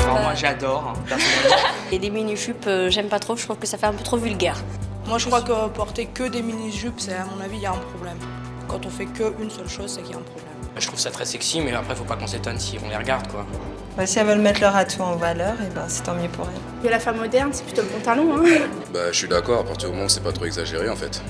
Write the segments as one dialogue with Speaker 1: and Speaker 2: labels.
Speaker 1: Alors moi j'adore, hein, personnellement.
Speaker 2: Et des mini-jupes, j'aime pas trop, je trouve que ça fait un peu trop vulgaire.
Speaker 3: Moi je crois que porter que des mini-jupes, c'est à mon avis, il y a un problème. Quand on fait qu'une seule chose, c'est qu'il y a un problème.
Speaker 1: Je trouve ça très sexy, mais après faut pas qu'on s'étonne si on les regarde, quoi.
Speaker 4: Bah, si elles veulent mettre leur atout en valeur, et ben, c'est tant mieux pour elles.
Speaker 5: Et la femme moderne, c'est plutôt le pantalon. Hein.
Speaker 6: Bah, je suis d'accord, à partir du moment où c'est pas trop exagéré en fait.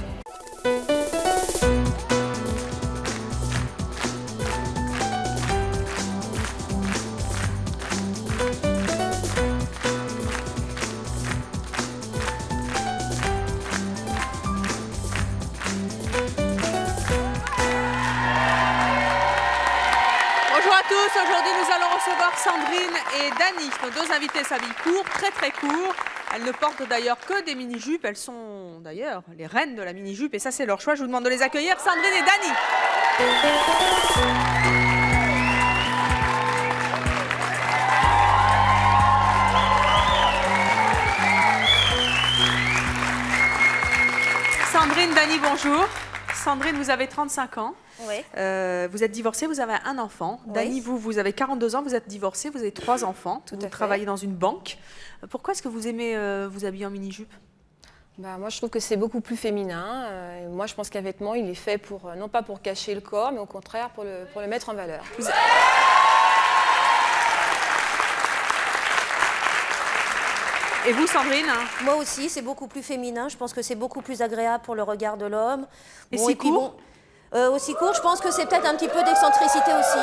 Speaker 7: Bonjour à tous, aujourd'hui nous allons recevoir Sandrine et Dany. Nos deux invités s'habillent court, très court. Elles ne portent d'ailleurs que des mini-jupes, elles sont d'ailleurs les reines de la mini-jupe et ça c'est leur choix. Je vous demande de les accueillir, Sandrine et Dany. Sandrine, Dany, bonjour. Sandrine, vous avez 35 ans.
Speaker 2: Oui.
Speaker 7: Vous êtes divorcée, vous avez un enfant.
Speaker 2: Oui.
Speaker 7: Dany, vous avez 42 ans, vous êtes divorcée, vous avez 3 enfants.
Speaker 2: Tout à
Speaker 7: vous
Speaker 2: fait.
Speaker 7: travaillez dans une banque. Pourquoi est-ce que vous aimez vous habiller en mini-jupe?
Speaker 8: Bah, moi, je trouve que c'est beaucoup plus féminin. Moi, je pense qu'un vêtement, il est fait pour, non pas pour cacher le corps, mais au contraire pour le mettre en valeur.
Speaker 7: Et vous, Sandrine?
Speaker 9: Moi aussi, c'est beaucoup plus féminin. Je pense que c'est beaucoup plus agréable pour le regard de l'homme.
Speaker 7: Et si court?
Speaker 9: Aussi court, je pense que c'est peut-être un petit peu d'excentricité aussi.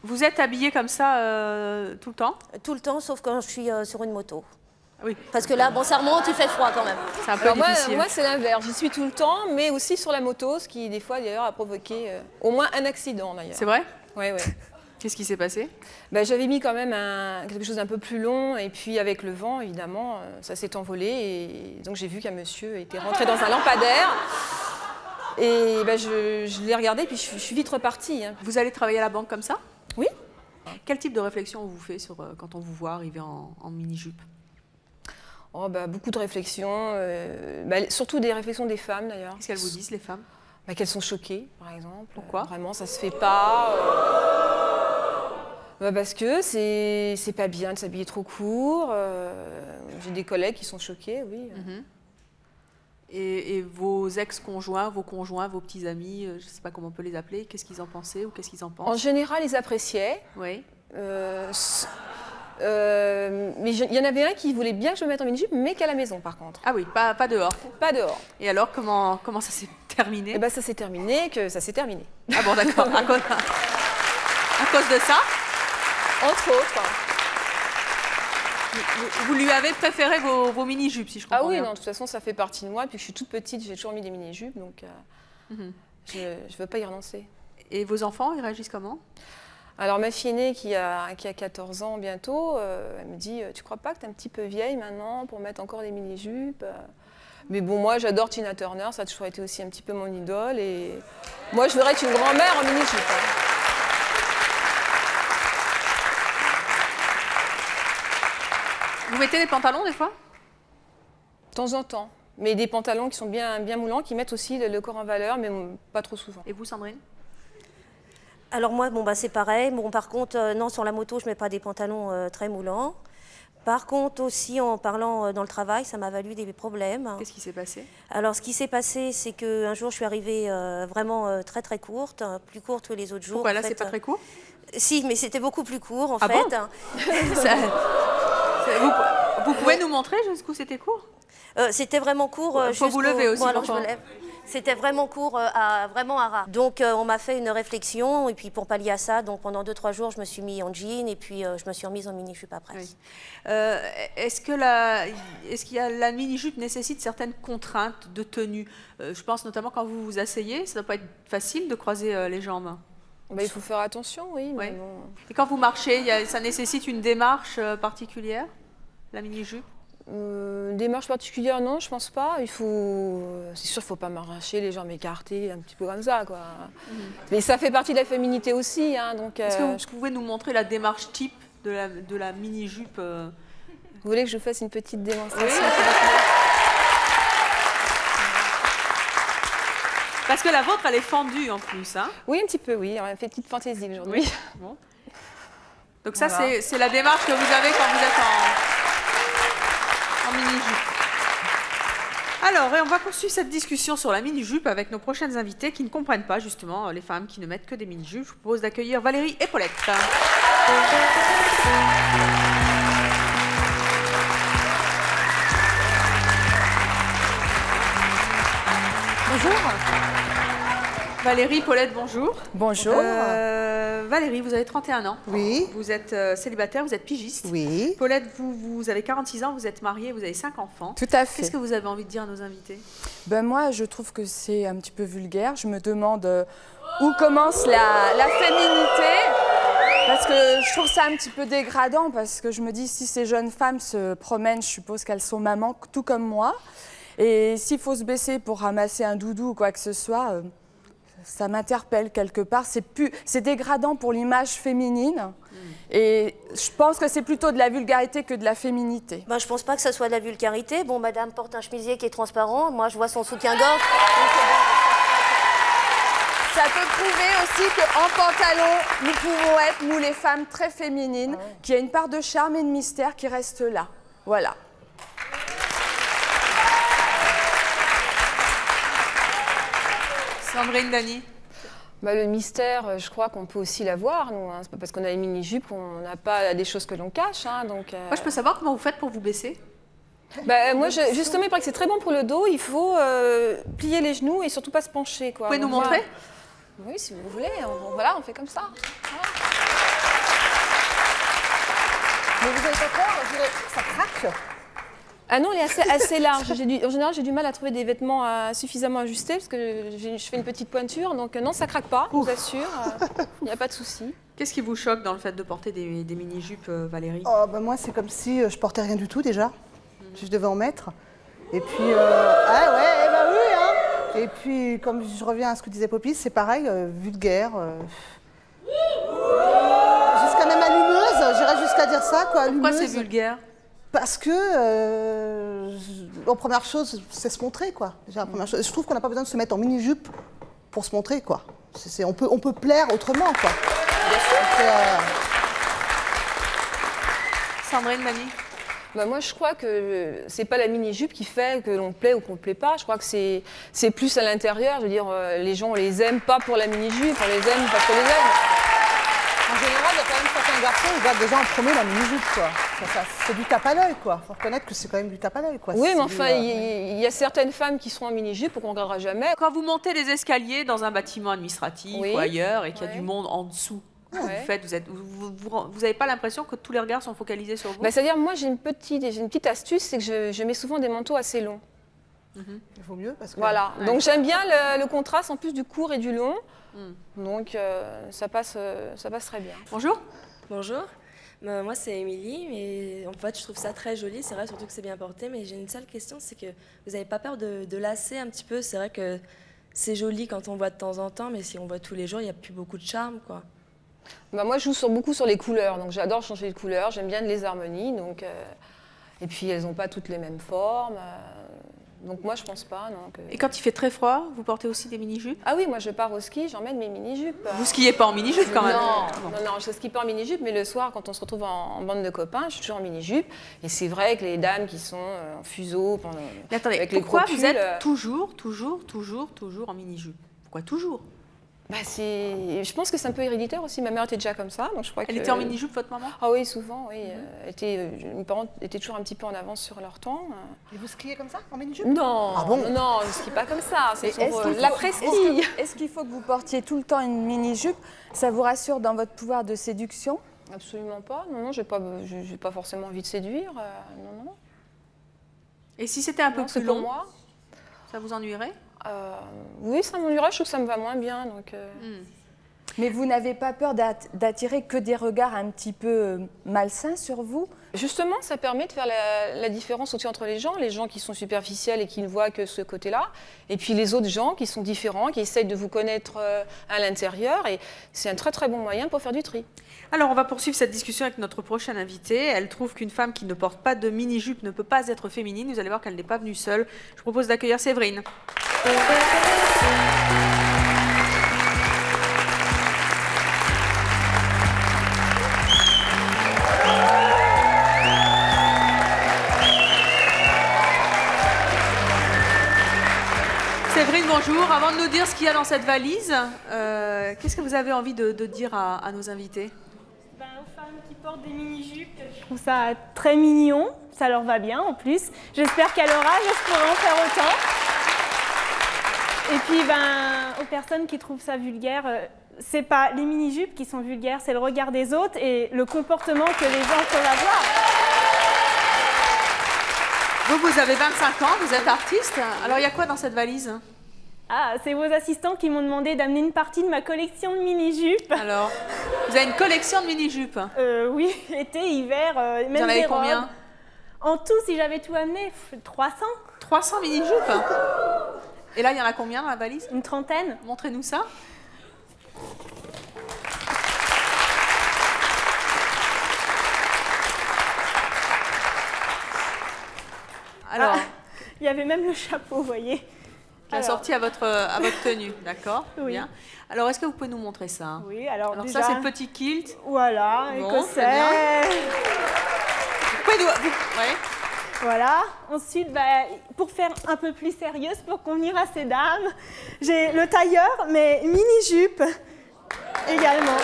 Speaker 7: Vous êtes habillée comme ça tout le temps?
Speaker 9: Tout le temps, sauf quand je suis sur une moto.
Speaker 7: Oui.
Speaker 9: Parce que là, bon, ça remonte, il fait froid quand même.
Speaker 7: C'est un peu difficile.
Speaker 8: Moi, c'est l'inverse. J'y suis tout le temps, mais aussi sur la moto, ce qui, des fois, d'ailleurs, a provoqué au moins un accident, d'ailleurs.
Speaker 7: C'est vrai?
Speaker 8: Oui, oui.
Speaker 7: Qu'est-ce qui s'est passé?
Speaker 8: Ben, j'avais mis quand même quelque chose d'un peu plus long, et puis avec le vent, évidemment, ça s'est envolé, et donc j'ai vu qu'un monsieur était rentré dans un lampadaire, et ben, je l'ai regardé, puis je suis vite repartie. Hein.
Speaker 7: Vous allez travailler à la banque comme ça?
Speaker 8: Oui.
Speaker 7: Quel type de réflexion on vous fait quand on vous voit arriver en mini-jupe?
Speaker 8: Oh, bah, beaucoup de réflexions, surtout des réflexions des femmes d'ailleurs.
Speaker 7: Qu'est-ce qu'elles vous disent, les femmes?
Speaker 8: Bah, qu'elles sont choquées, par exemple.
Speaker 7: Pourquoi?
Speaker 8: Vraiment, ça se fait pas. Parce que c'est pas bien de s'habiller trop court. J'ai des collègues qui sont choqués, oui.
Speaker 7: Et vos ex-conjoints, vos conjoints, vos petits amis, je ne sais pas comment on peut les appeler, qu'est-ce qu'ils en pensaient ou qu'est-ce qu'ils en pensent?
Speaker 8: En général, ils appréciaient.
Speaker 7: Oui.
Speaker 8: Mais il y en avait un qui voulait bien que je me mette en mini-jupe, mais qu'à la maison, par contre.
Speaker 7: Ah oui, pas dehors.
Speaker 8: Pas dehors.
Speaker 7: Et alors, comment ça s'est terminé?
Speaker 8: Eh ben, ça s'est terminé, ça s'est terminé.
Speaker 7: Ah bon, d'accord. À cause de ça?
Speaker 8: Entre autres.
Speaker 7: Vous lui avez préféré vos mini-jupes, si je comprends bien.
Speaker 8: Ah oui, non, de toute façon, ça fait partie de moi. Depuis que je suis toute petite, j'ai toujours mis des mini-jupes, donc je ne veux pas y renoncer.
Speaker 7: Et vos enfants, ils réagissent comment?
Speaker 8: Alors, ma fille aînée, qui a 14 ans bientôt, elle me dit « Tu crois pas que tu es un petit peu vieille maintenant pour mettre encore des mini-jupes ?» Mais bon, moi, j'adore Tina Turner, ça a toujours été aussi un petit peu mon idole. Et moi, je voudrais être une grand-mère en mini-jupe. Hein.
Speaker 7: Vous mettez des pantalons, des fois?
Speaker 8: De temps en temps. Mais des pantalons qui sont bien moulants, qui mettent aussi le corps en valeur, mais pas trop souvent.
Speaker 7: Et vous, Sandrine?
Speaker 9: Alors moi, bon, bah, c'est pareil. Bon, par contre, non, sur la moto, je ne mets pas des pantalons très moulants. Par contre, aussi, en parlant dans le travail, ça m'a valu des problèmes.
Speaker 7: Qu'est-ce qui s'est passé?
Speaker 9: Alors, ce qui s'est passé, c'est qu'un jour, je suis arrivée vraiment très courte, plus courte que les autres jours.
Speaker 7: Pourquoi là,
Speaker 9: en fait,
Speaker 7: c'est pas très court?
Speaker 9: Si, mais c'était beaucoup plus court, en
Speaker 7: Ah
Speaker 9: fait.
Speaker 7: Bon vous pouvez nous montrer jusqu'où c'était court?
Speaker 9: C'était vraiment court.
Speaker 7: Il faut vous lever aussi.
Speaker 9: Bon, alors, je me lève. C'était vraiment court, vraiment à ras. Donc, on m'a fait une réflexion, et puis pour pallier à ça, donc pendant 2-3 jours, je me suis mis en jean, et puis je me suis remise en mini-jupe après.
Speaker 7: Oui. Est-ce que la mini-jupe nécessite certaines contraintes de tenue? Je pense notamment quand vous vous asseyez, ça ne doit pas être facile de croiser les jambes.
Speaker 8: Bah, il faut faire attention, oui. Mais
Speaker 7: ouais.
Speaker 8: bon.
Speaker 7: Et quand vous marchez, ça nécessite une démarche particulière, la mini-jupe?
Speaker 8: Démarche particulière, non, je pense pas. C'est sûr, il ne faut pas m'arracher, les jambes écartées, un petit peu comme ça, quoi. Mais ça fait partie de la féminité aussi, hein, donc.
Speaker 7: Est-ce que vous pouvez nous montrer la démarche type de la mini-jupe?
Speaker 8: Vous voulez que je vous fasse une petite démonstration?
Speaker 7: Oui. Parce que la vôtre, elle est fendue en plus. Hein.
Speaker 8: Oui, un petit peu, oui. On a fait une petite fantaisie aujourd'hui.
Speaker 7: Oui. Bon. Donc ça, c'est la démarche que vous avez quand vous êtes en mini-jupe. Alors, et on va poursuivre cette discussion sur la mini-jupe avec nos prochaines invités qui ne comprennent pas justement les femmes qui ne mettent que des mini-jupes. Je vous propose d'accueillir Valérie et Paulette. Bonjour. Valérie, Paulette, bonjour.
Speaker 10: Bonjour.
Speaker 7: Valérie, vous avez 31 ans.
Speaker 10: Oui.
Speaker 7: Vous êtes célibataire, vous êtes pigiste.
Speaker 10: Oui.
Speaker 7: Paulette, vous avez 46 ans, vous êtes mariée, vous avez 5 enfants.
Speaker 10: Tout à fait.
Speaker 7: Qu'est-ce que vous avez envie de dire à nos invités?
Speaker 10: Ben moi, je trouve que c'est un petit peu vulgaire. Je me demande où commence la féminité. Parce que je trouve ça un petit peu dégradant. Parce que je me dis, si ces jeunes femmes se promènent, je suppose qu'elles sont mamans, tout comme moi. Et s'il faut se baisser pour ramasser un doudou ou quoi que ce soit, ça m'interpelle quelque part. C'est dégradant pour l'image féminine. Et je pense que c'est plutôt de la vulgarité que de la féminité.
Speaker 9: Ben, je pense pas que ça soit de la vulgarité. Bon, madame porte un chemisier qui est transparent. Moi, je vois son soutien-gorge.
Speaker 10: Ça peut prouver aussi qu'en pantalon, nous pouvons être, nous les femmes, très féminines, qu'il y a une part de charme et de mystère qui reste là. Voilà.
Speaker 7: Sandrine, Dany.
Speaker 8: Bah, le mystère, je crois qu'on peut aussi l'avoir, nous. Hein. C'est pas parce qu'on a une mini-jupe qu'on n'a pas des choses que l'on cache. Hein, donc,
Speaker 7: Moi, je peux savoir comment vous faites pour vous baisser?
Speaker 8: Bah, moi, justement, il paraît que c'est très bon pour le dos. Il faut plier les genoux et surtout pas se pencher. Quoi.
Speaker 7: Vous pouvez nous montrer?
Speaker 8: Oui, si vous voulez. Voilà, on fait comme ça. Voilà.
Speaker 10: Mais vous avez pas peur? Ça craque?
Speaker 8: Ah non, elle est assez large. En général, j'ai du mal à trouver des vêtements suffisamment ajustés parce que je fais une petite pointure. Donc non, ça craque pas, je vous assure. Il n'y a pas de souci.
Speaker 7: Qu'est-ce qui vous choque dans le fait de porter des mini-jupes, Valérie?
Speaker 11: Moi, c'est comme si je portais rien du tout déjà. Je devais en mettre. Et puis, ah ouais, bah oui, hein. Et puis, comme je reviens à ce que disait Poppy, c'est pareil, vulgaire. Jusqu'à même allumeuse, j'irais jusqu'à dire ça, quoi.
Speaker 7: Pourquoi
Speaker 11: allumeuse.
Speaker 7: c'est vulgaire?
Speaker 11: Parce que, en première chose, c'est se montrer, quoi. Déjà, première chose. Je trouve qu'on n'a pas besoin de se mettre en mini-jupe pour se montrer, quoi. On peut plaire autrement, quoi.
Speaker 8: Bien sûr.
Speaker 7: Sandrine, Dany.
Speaker 8: Bah moi, je crois que c'est pas la mini-jupe qui fait que l'on plaît ou qu'on ne plaît pas. Je crois que c'est plus à l'intérieur. Je veux dire, les gens, on les aime pas pour la mini-jupe, on les aime parce qu'on les aime.
Speaker 11: En général, il y a quand même certains garçons qui regardent déjà en premier la mini-jupe, quoi. C'est du tape à l'œil, quoi. Il faut reconnaître que c'est quand même du tape à l'œil, quoi.
Speaker 8: Oui, mais enfin, il y a certaines femmes qui seront en mini-jupe qu'on ne regardera jamais.
Speaker 7: Quand vous montez les escaliers dans un bâtiment administratif ou ailleurs et qu'il y a du monde en dessous, vous n'avez pas l'impression que tous les regards sont focalisés sur vous?
Speaker 8: Bah, c'est-à-dire, moi, j'ai une petite astuce, c'est que je mets souvent des manteaux assez longs.
Speaker 11: Il vaut mieux parce que...
Speaker 8: Voilà. Donc, j'aime bien le contraste en plus du court et du long. Donc, ça passe très bien.
Speaker 7: Bonjour.
Speaker 12: Bonjour. Moi, c'est Émilie, mais en fait, je trouve ça très joli. C'est vrai, surtout que c'est bien porté, mais j'ai une seule question, c'est que vous n'avez pas peur de lasser un petit peu? C'est vrai que c'est joli quand on voit de temps en temps, mais si on voit tous les jours, il n'y a plus beaucoup de charme, quoi.
Speaker 8: Bah, moi, je joue beaucoup sur les couleurs, donc j'adore changer de couleurs, j'aime bien les harmonies, donc, et puis elles n'ont pas toutes les mêmes formes, donc moi je pense pas. Non,
Speaker 7: Et quand il fait très froid, vous portez aussi des mini-jupes?
Speaker 8: Ah oui, moi je pars au ski, j'emmène mes mini-jupes.
Speaker 7: Vous skiez pas en mini-jupe quand même?
Speaker 8: Non, je skie pas en mini-jupe, mais le soir quand on se retrouve en bande de copains, je suis toujours en mini-jupe, et c'est vrai que les dames qui sont en fuseau,
Speaker 7: mais attendez,
Speaker 8: avec les
Speaker 7: pourquoi
Speaker 8: gros
Speaker 7: vous
Speaker 8: pulls,
Speaker 7: êtes toujours en mini-jupe? Pourquoi toujours?
Speaker 8: Bah, je pense que c'est un peu héréditaire aussi. Ma mère était déjà comme ça, donc je crois
Speaker 7: Elle était en mini-jupe, votre maman?
Speaker 8: Ah oui, souvent, oui. Mes parents étaient toujours un petit peu en avance sur leur temps.
Speaker 11: Et vous skiez comme ça, en mini-jupe?
Speaker 8: Non,
Speaker 11: ah bon
Speaker 8: non, je ne skie pas comme ça. C'est l'après-ski.
Speaker 10: Est-ce qu'il faut que vous portiez tout le temps une mini-jupe? Ça vous rassure dans votre pouvoir de séduction?
Speaker 8: Absolument pas. Non, j'ai pas forcément envie de séduire. Non.
Speaker 7: Et si c'était un peu plus long,
Speaker 8: moi,
Speaker 7: ça vous ennuierait?
Speaker 8: Oui, ça m'ennuierait, je trouve que ça me va moins bien. Donc,
Speaker 10: Mais vous n'avez pas peur d'attirer que des regards un petit peu malsains sur vous?
Speaker 8: Justement, ça permet de faire la différence aussi entre les gens qui sont superficiels et qui ne voient que ce côté-là, et puis les autres gens qui sont différents, qui essayent de vous connaître à l'intérieur, et c'est un très très bon moyen pour faire du tri.
Speaker 7: Alors, on va poursuivre cette discussion avec notre prochaine invitée. Elle trouve qu'une femme qui ne porte pas de mini-jupe ne peut pas être féminine. Vous allez voir qu'elle n'est pas venue seule. Je propose d'accueillir Séverine. Séverine, bonjour. Avant de nous dire ce qu'il y a dans cette valise, qu'est-ce que vous avez envie de dire à nos invités?
Speaker 5: Aux femmes qui portent des mini-jupes, je trouve ça très mignon. Ça leur va bien en plus. J'espère qu'à leur âge, je pourrai en faire autant. Et puis, aux personnes qui trouvent ça vulgaire, c'est pas les mini-jupes qui sont vulgaires, c'est le regard des autres et le comportement que les gens peuvent avoir.
Speaker 7: Vous avez 25 ans, vous êtes artiste. Alors, il y a quoi dans cette valise?
Speaker 5: Ah, c'est vos assistants qui m'ont demandé d'amener une partie de ma collection de mini-jupes.
Speaker 7: Alors, vous avez une collection de mini-jupes?
Speaker 5: Oui, été, hiver, même
Speaker 7: vous en avez
Speaker 5: des
Speaker 7: combien
Speaker 5: robes. En tout, si j'avais tout amené, 300.
Speaker 7: 300 mini-jupes? Et là, il y en a combien dans la valise?
Speaker 5: Une trentaine.
Speaker 7: Montrez-nous ça. Alors,
Speaker 5: il y avait même le chapeau, vous voyez.
Speaker 7: Qui a sorti à votre tenue, d'accord?
Speaker 5: Oui.
Speaker 7: Bien. Alors, est-ce que vous pouvez nous montrer ça?
Speaker 5: Oui, alors déjà...
Speaker 7: ça, c'est le petit kilt.
Speaker 5: Voilà,
Speaker 7: bon,
Speaker 5: écossais.
Speaker 7: Vous pouvez nous... Ouais.
Speaker 5: Voilà. Ensuite, pour faire un peu plus sérieuse, pour convenir à ces dames, j'ai le tailleur, mais mini-jupe également.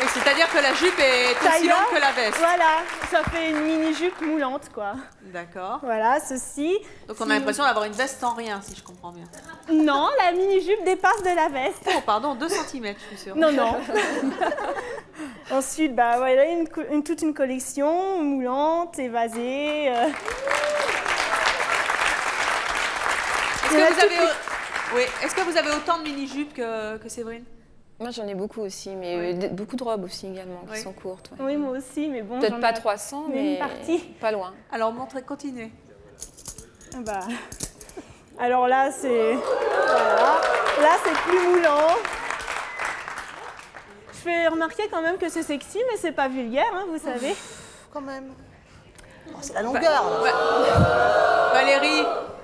Speaker 7: C'est-à-dire que la jupe est aussi longue que la veste.
Speaker 5: Voilà, ça fait une mini-jupe moulante, quoi.
Speaker 7: D'accord.
Speaker 5: Voilà, ceci.
Speaker 7: Donc on a l'impression d'avoir une veste sans rien, si je comprends bien.
Speaker 5: Non, la mini-jupe dépasse de la veste.
Speaker 7: Oh, pardon, 2 cm, je suis sûre.
Speaker 5: Non, non. Ensuite, voilà, toute une collection moulante, évasée.
Speaker 7: Est-ce que vous avez autant de mini-jupes que Séverine?
Speaker 8: Moi, j'en ai beaucoup aussi, mais beaucoup de robes aussi également qui sont courtes. Ouais.
Speaker 5: Oui, moi aussi, mais bon.
Speaker 8: Peut-être pas 300, mais
Speaker 5: une partie.
Speaker 8: Pas loin.
Speaker 7: Alors, continuez.
Speaker 5: Alors là, c'est... Voilà. Là, c'est plus moulant. Je fais remarquer quand même que c'est sexy, mais c'est pas vulgaire, hein, vous savez.
Speaker 11: Quand même. Oh, c'est la longueur.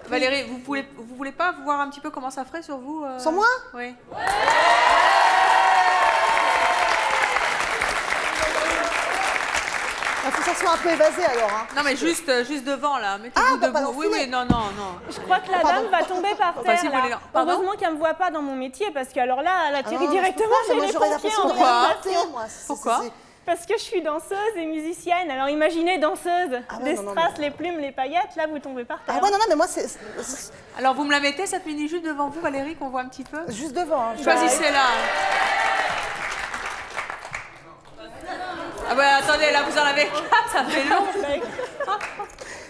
Speaker 7: Valérie, vous voulez pas voir un petit peu comment ça ferait sur vous?
Speaker 11: Sur moi?
Speaker 7: Oui.
Speaker 11: Il faut que ça soit un peu évasé alors. Hein.
Speaker 7: Non mais juste devant là, mettez-vous debout. Oui, non.
Speaker 5: Je crois que la dame va tomber par terre. Là. Heureusement qu'elle me voit pas dans mon métier parce que alors là, elle atterrit directement chez les pompiers en réanimation.
Speaker 7: Pourquoi?
Speaker 5: Parce que je suis danseuse et musicienne. Alors imaginez danseuse, les strass, les plumes, les paillettes, là vous tombez par terre.
Speaker 11: Ah ouais, non, mais moi c'est...
Speaker 7: Alors vous me la mettez cette mini-jupe devant vous, Valérie, qu'on voit un petit peu?
Speaker 11: Juste devant.
Speaker 7: Choisissez-la. Ah ouais, attendez, là vous en avez 4, ça fait long.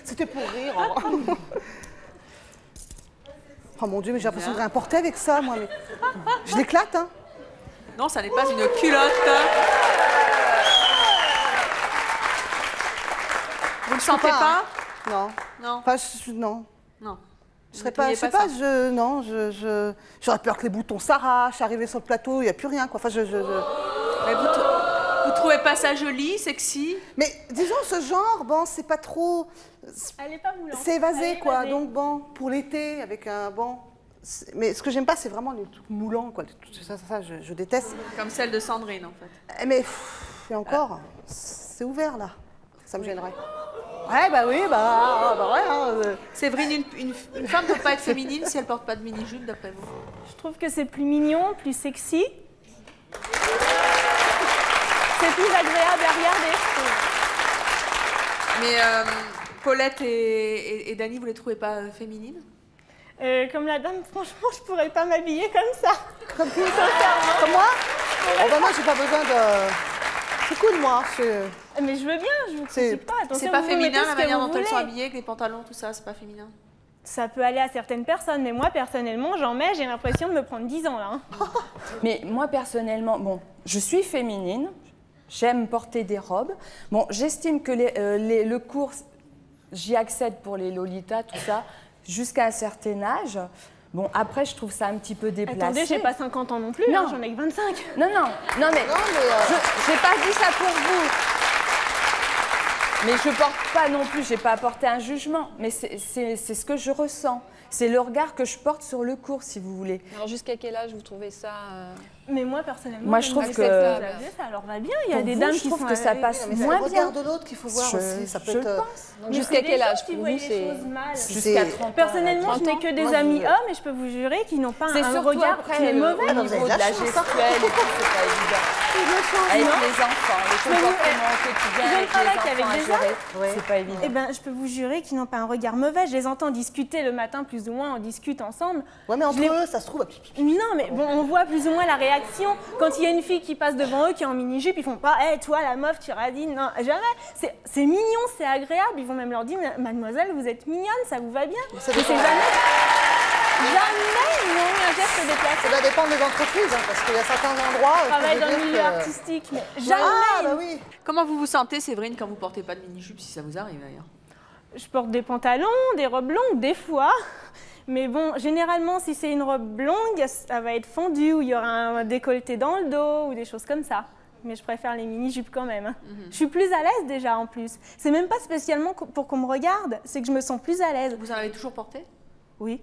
Speaker 11: C'était pour rire. Hein. Oh mon Dieu, mais j'ai l'impression de rien porter avec ça, moi. Mais... Je l'éclate, hein.
Speaker 7: Non, ça n'est pas une culotte. Vous ne sentez pas?
Speaker 11: Non.
Speaker 7: Non.
Speaker 11: Enfin, non.
Speaker 7: Non.
Speaker 11: Je serais pas, je sais pas, j'aurais peur que les boutons s'arrachent, arriver sur le plateau, il n'y a plus rien, quoi. Enfin,
Speaker 7: Mais vous trouvez pas ça joli, sexy?
Speaker 11: Mais disons, ce genre, bon, c'est pas trop...
Speaker 5: Elle est pas moulante.
Speaker 11: C'est évasé, quoi. Donc, bon, pour l'été, avec un... Bon... Mais ce que j'aime pas, c'est vraiment les trucs moulants, quoi. Ça, je déteste.
Speaker 7: Comme celle de Sandrine, en fait.
Speaker 11: Mais, et encore, c'est ouvert, là. Ça me gênerait. Ouais, bah oui, bah ouais. Hein,
Speaker 7: Séverine, une femme ne peut pas être féminine si elle porte pas de mini-jupe, d'après vous?
Speaker 5: Je trouve que c'est plus mignon, plus sexy. C'est plus agréable à regarder, je trouve.
Speaker 7: Mais Paulette et Dany, vous les trouvez pas féminines?
Speaker 5: Comme la dame, franchement, je pourrais pas m'habiller comme ça.
Speaker 11: Comme qui? Comme moi? Oh bah moi, j'ai pas besoin de... C'est cool, moi.
Speaker 5: Mais je veux bien, je vous critique pas.
Speaker 7: C'est pas féminin la manière dont elles sont habillées, avec les pantalons, tout ça, c'est pas féminin?
Speaker 5: Ça peut aller à certaines personnes, mais moi, personnellement, j'en mets, j'ai l'impression de me prendre 10 ans, là. Hein.
Speaker 10: Mais moi, personnellement, bon, je suis féminine, j'aime porter des robes. Bon, j'estime que le cours, j'y accède pour les lolitas, tout ça, jusqu'à un certain âge. Bon, après, je trouve ça un petit peu déplacé.
Speaker 5: Attendez, j'ai pas 50 ans non plus,
Speaker 10: non.
Speaker 5: Hein, j'en ai que 25.
Speaker 10: Non, mais, j'ai pas dit ça pour vous. Mais je porte pas non plus, j'ai pas apporté un jugement, mais c'est ce que je ressens. C'est le regard que je porte sur le cours, si vous voulez.
Speaker 8: Alors jusqu'à quel âge vous trouvez ça
Speaker 5: Mais moi, personnellement,
Speaker 10: moi, je trouve que
Speaker 5: ça leur va bien. Il y a des dames qui
Speaker 10: trouvent que ça passe moins bien.
Speaker 11: C'est le regard de l'autre qu'il faut voir aussi. Ça peut être...
Speaker 8: Jusqu'à quel âge pour vous
Speaker 10: Jusqu'à 30 ans.
Speaker 5: Personnellement, je n'ai que des amis hommes et je peux vous jurer qu'ils n'ont pas un regard qui est mauvais.
Speaker 10: Au niveau de la gestuelle et tout, c'est pas évident. Avec les enfants, les comportements quotidiens avec les enfants à gérer, c'est pas évident.
Speaker 5: Eh ben, je peux vous jurer qu'ils n'ont pas un regard mauvais. Je les entends discuter le matin, plus ou moins, on discute ensemble.
Speaker 11: Ouais, mais entre eux, ça se trouve...
Speaker 5: Non, mais bon, on voit plus ou moins la réaction. Quand il y a une fille qui passe devant eux, qui est en mini-jupe, ils font pas « Hé, toi, la meuf, tu radines ». Non, jamais. C'est mignon, c'est agréable. Ils vont même leur dire « Mademoiselle, vous êtes mignonne, ça vous va bien ». Mais c'est jamais... Jamais ils n'ont eu un geste déplacé.
Speaker 11: Ça va dépendre des entreprises, hein, parce qu'il y a certains endroits...
Speaker 5: On travaille dans le milieu artistique, mais jamais.
Speaker 11: Ah, bah oui.
Speaker 7: Comment vous vous sentez, Séverine, quand vous portez pas de mini-jupe, si ça vous arrive d'ailleurs?
Speaker 5: Je porte des pantalons, des robes longues, des fois. Mais bon, généralement, si c'est une robe longue, ça va être fondu, ou il y aura un décolleté dans le dos, ou des choses comme ça. Mais je préfère les mini-jupes quand même. Je suis plus à l'aise déjà, en plus. C'est même pas spécialement pour qu'on me regarde, c'est que je me sens plus à l'aise.
Speaker 7: Vous en avez toujours porté?
Speaker 5: Oui.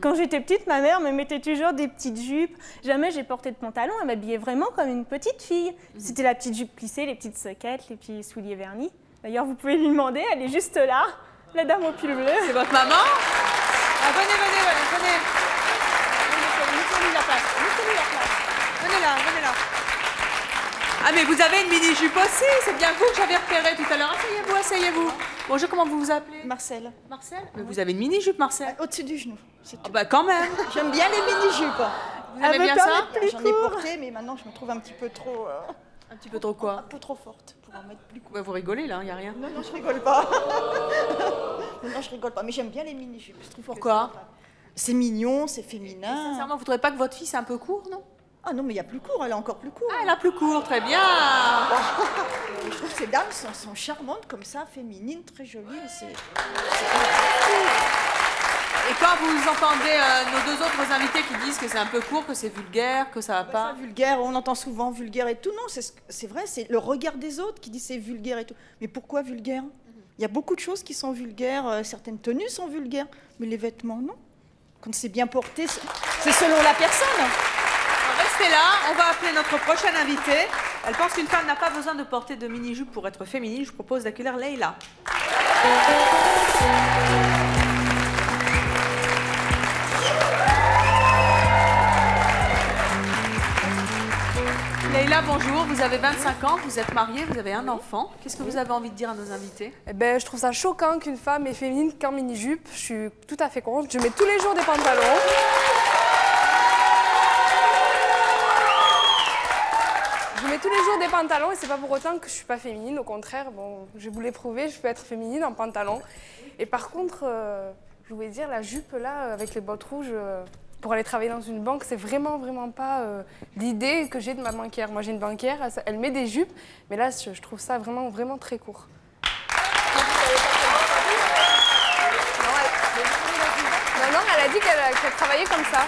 Speaker 5: Quand j'étais petite, ma mère me mettait toujours des petites jupes. Jamais j'ai porté de pantalon, elle m'habillait vraiment comme une petite fille. C'était la petite jupe plissée, les petites soquettes, les petits souliers vernis. D'ailleurs, vous pouvez lui demander, elle est juste là, la dame au pull bleu.
Speaker 7: C'est votre maman? Ah, venez.
Speaker 5: Laissez-lui la place.
Speaker 7: Venez là. Ah, mais vous avez une mini-jupe aussi, c'est bien vous que j'avais repéré tout à l'heure. Asseyez-vous. Bonjour, comment vous vous appelez?
Speaker 13: Marcel.
Speaker 7: Marcel? Mais vous avez une mini-jupe, Marcel?
Speaker 13: Au-dessus du genou.
Speaker 7: Ah bah quand même.
Speaker 13: J'aime bien les mini-jupes.
Speaker 7: Vous aimez bien ça?
Speaker 13: J'en ai porté, mais maintenant je me trouve un petit peu trop...
Speaker 7: Un petit peu trop quoi?
Speaker 13: Un peu trop forte pour en mettre plus court.
Speaker 7: Bah vous rigolez là, il n'y a rien.
Speaker 13: Non, je rigole pas. Non, je rigole pas, mais j'aime bien les mini-jupes.
Speaker 7: Pourquoi?
Speaker 13: C'est mignon, c'est féminin.
Speaker 7: Sincèrement, vous ne trouvez pas que votre fille c'est un peu court, non?
Speaker 13: Ah non, mais il y a plus court, elle est encore plus court.
Speaker 7: Ah, elle a plus court, très bien.
Speaker 13: Je trouve que ces dames sont charmantes comme ça, féminines, très jolies.
Speaker 7: Et quand vous entendez nos deux autres invités qui disent que c'est un peu court, que c'est vulgaire, que ça va pas...
Speaker 13: Vulgaire, on entend souvent vulgaire et tout. Non, c'est vrai, c'est le regard des autres qui dit c'est vulgaire et tout. Mais pourquoi vulgaire? Il y a beaucoup de choses qui sont vulgaires, certaines tenues sont vulgaires, mais les vêtements, non. Quand c'est bien porté, c'est selon la personne.
Speaker 7: Restez là, on va appeler notre prochaine invitée. Elle pense qu'une femme n'a pas besoin de porter de mini-jupe pour être féminine. Je propose d'accueillir Leïla. Leïla, bonjour, vous avez 25 ans, vous êtes mariée, vous avez un enfant. Qu'est-ce que vous avez envie de dire à nos invités?
Speaker 10: Eh ben, je trouve ça choquant qu'une femme est féminine qu'en mini-jupe. Je suis tout à fait contre. Je mets tous les jours des pantalons. Je mets tous les jours des pantalons et c'est pas pour autant que je suis pas féminine. Au contraire, bon, je voulais prouver, je peux être féminine en pantalon. Et par contre, je voulais dire, la jupe là, avec les bottes rouges, pour aller travailler dans une banque, c'est vraiment pas l'idée que j'ai de ma banquière. Moi, j'ai une banquière, elle met des jupes, mais là, je trouve ça vraiment très court. Non, elle a dit qu'elle travaillait comme ça.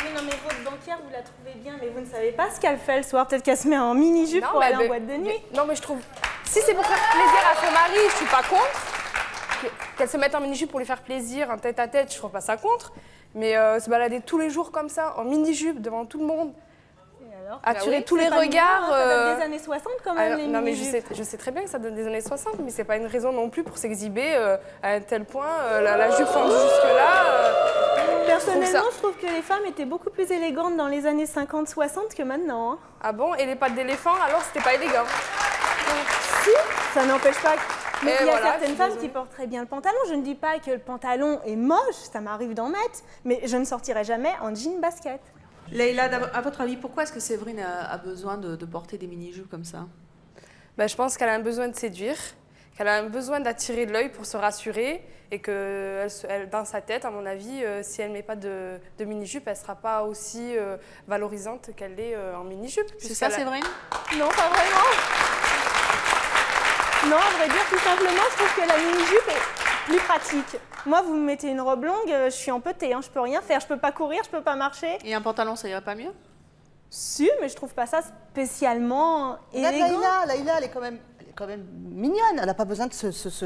Speaker 5: Oui, non, mais votre banquière, vous la trouvez bien, mais vous ne savez pas ce qu'elle fait le soir. Peut-être qu'elle se met en mini-jupe pour aller en boîte de nuit.
Speaker 10: Non, mais je trouve... Si c'est pour faire plaisir à son mari, je suis pas contre. Qu'elle se mette en mini-jupe pour lui faire plaisir, en tête-à-tête, je trouve pas ça contre. Mais se balader tous les jours comme ça, en mini-jupe, devant tout le monde, attirer tous les regards...
Speaker 5: Ça date des années 60 quand même, les
Speaker 10: non, mais
Speaker 5: mini-jupes.
Speaker 10: je sais très bien que ça donne des années 60, mais c'est pas une raison non plus pour s'exhiber à un tel point, la jupe fendue jusque-là.
Speaker 5: Personnellement, je trouve que les femmes étaient beaucoup plus élégantes dans les années 50-60 que maintenant. Hein.
Speaker 10: Ah bon? Et les pattes d'éléphant, alors c'était pas élégant?
Speaker 5: Si, ça n'empêche pas... Mais il y a
Speaker 10: voilà,
Speaker 5: certaines femmes qui portent très bien le pantalon. Je ne dis pas que le pantalon est moche, ça m'arrive d'en mettre, mais je ne sortirai jamais en jean basket.
Speaker 7: Leïla, à votre avis, pourquoi est-ce que Séverine a besoin de porter des mini-jupes comme ça?
Speaker 10: Ben, je pense qu'elle a un besoin de séduire, qu'elle a un besoin d'attirer de l'œil pour se rassurer et que dans sa tête, à mon avis, si elle ne met pas de mini-jupe, elle ne sera pas aussi valorisante qu'elle l'est en mini-jupe.
Speaker 7: C'est ça, Séverine?
Speaker 5: Non, pas vraiment. Non, à vrai dire, tout simplement, je trouve que la mini-jupe est plus pratique. Moi, vous me mettez une robe longue, je suis empêtée, hein, je peux rien faire, je peux pas courir, je peux pas marcher.
Speaker 7: Et un pantalon, ça irait pas mieux?
Speaker 5: Si, mais je trouve pas ça spécialement élégant.
Speaker 11: Leïla, elle est quand même quand même mignonne. Elle n'a pas besoin de se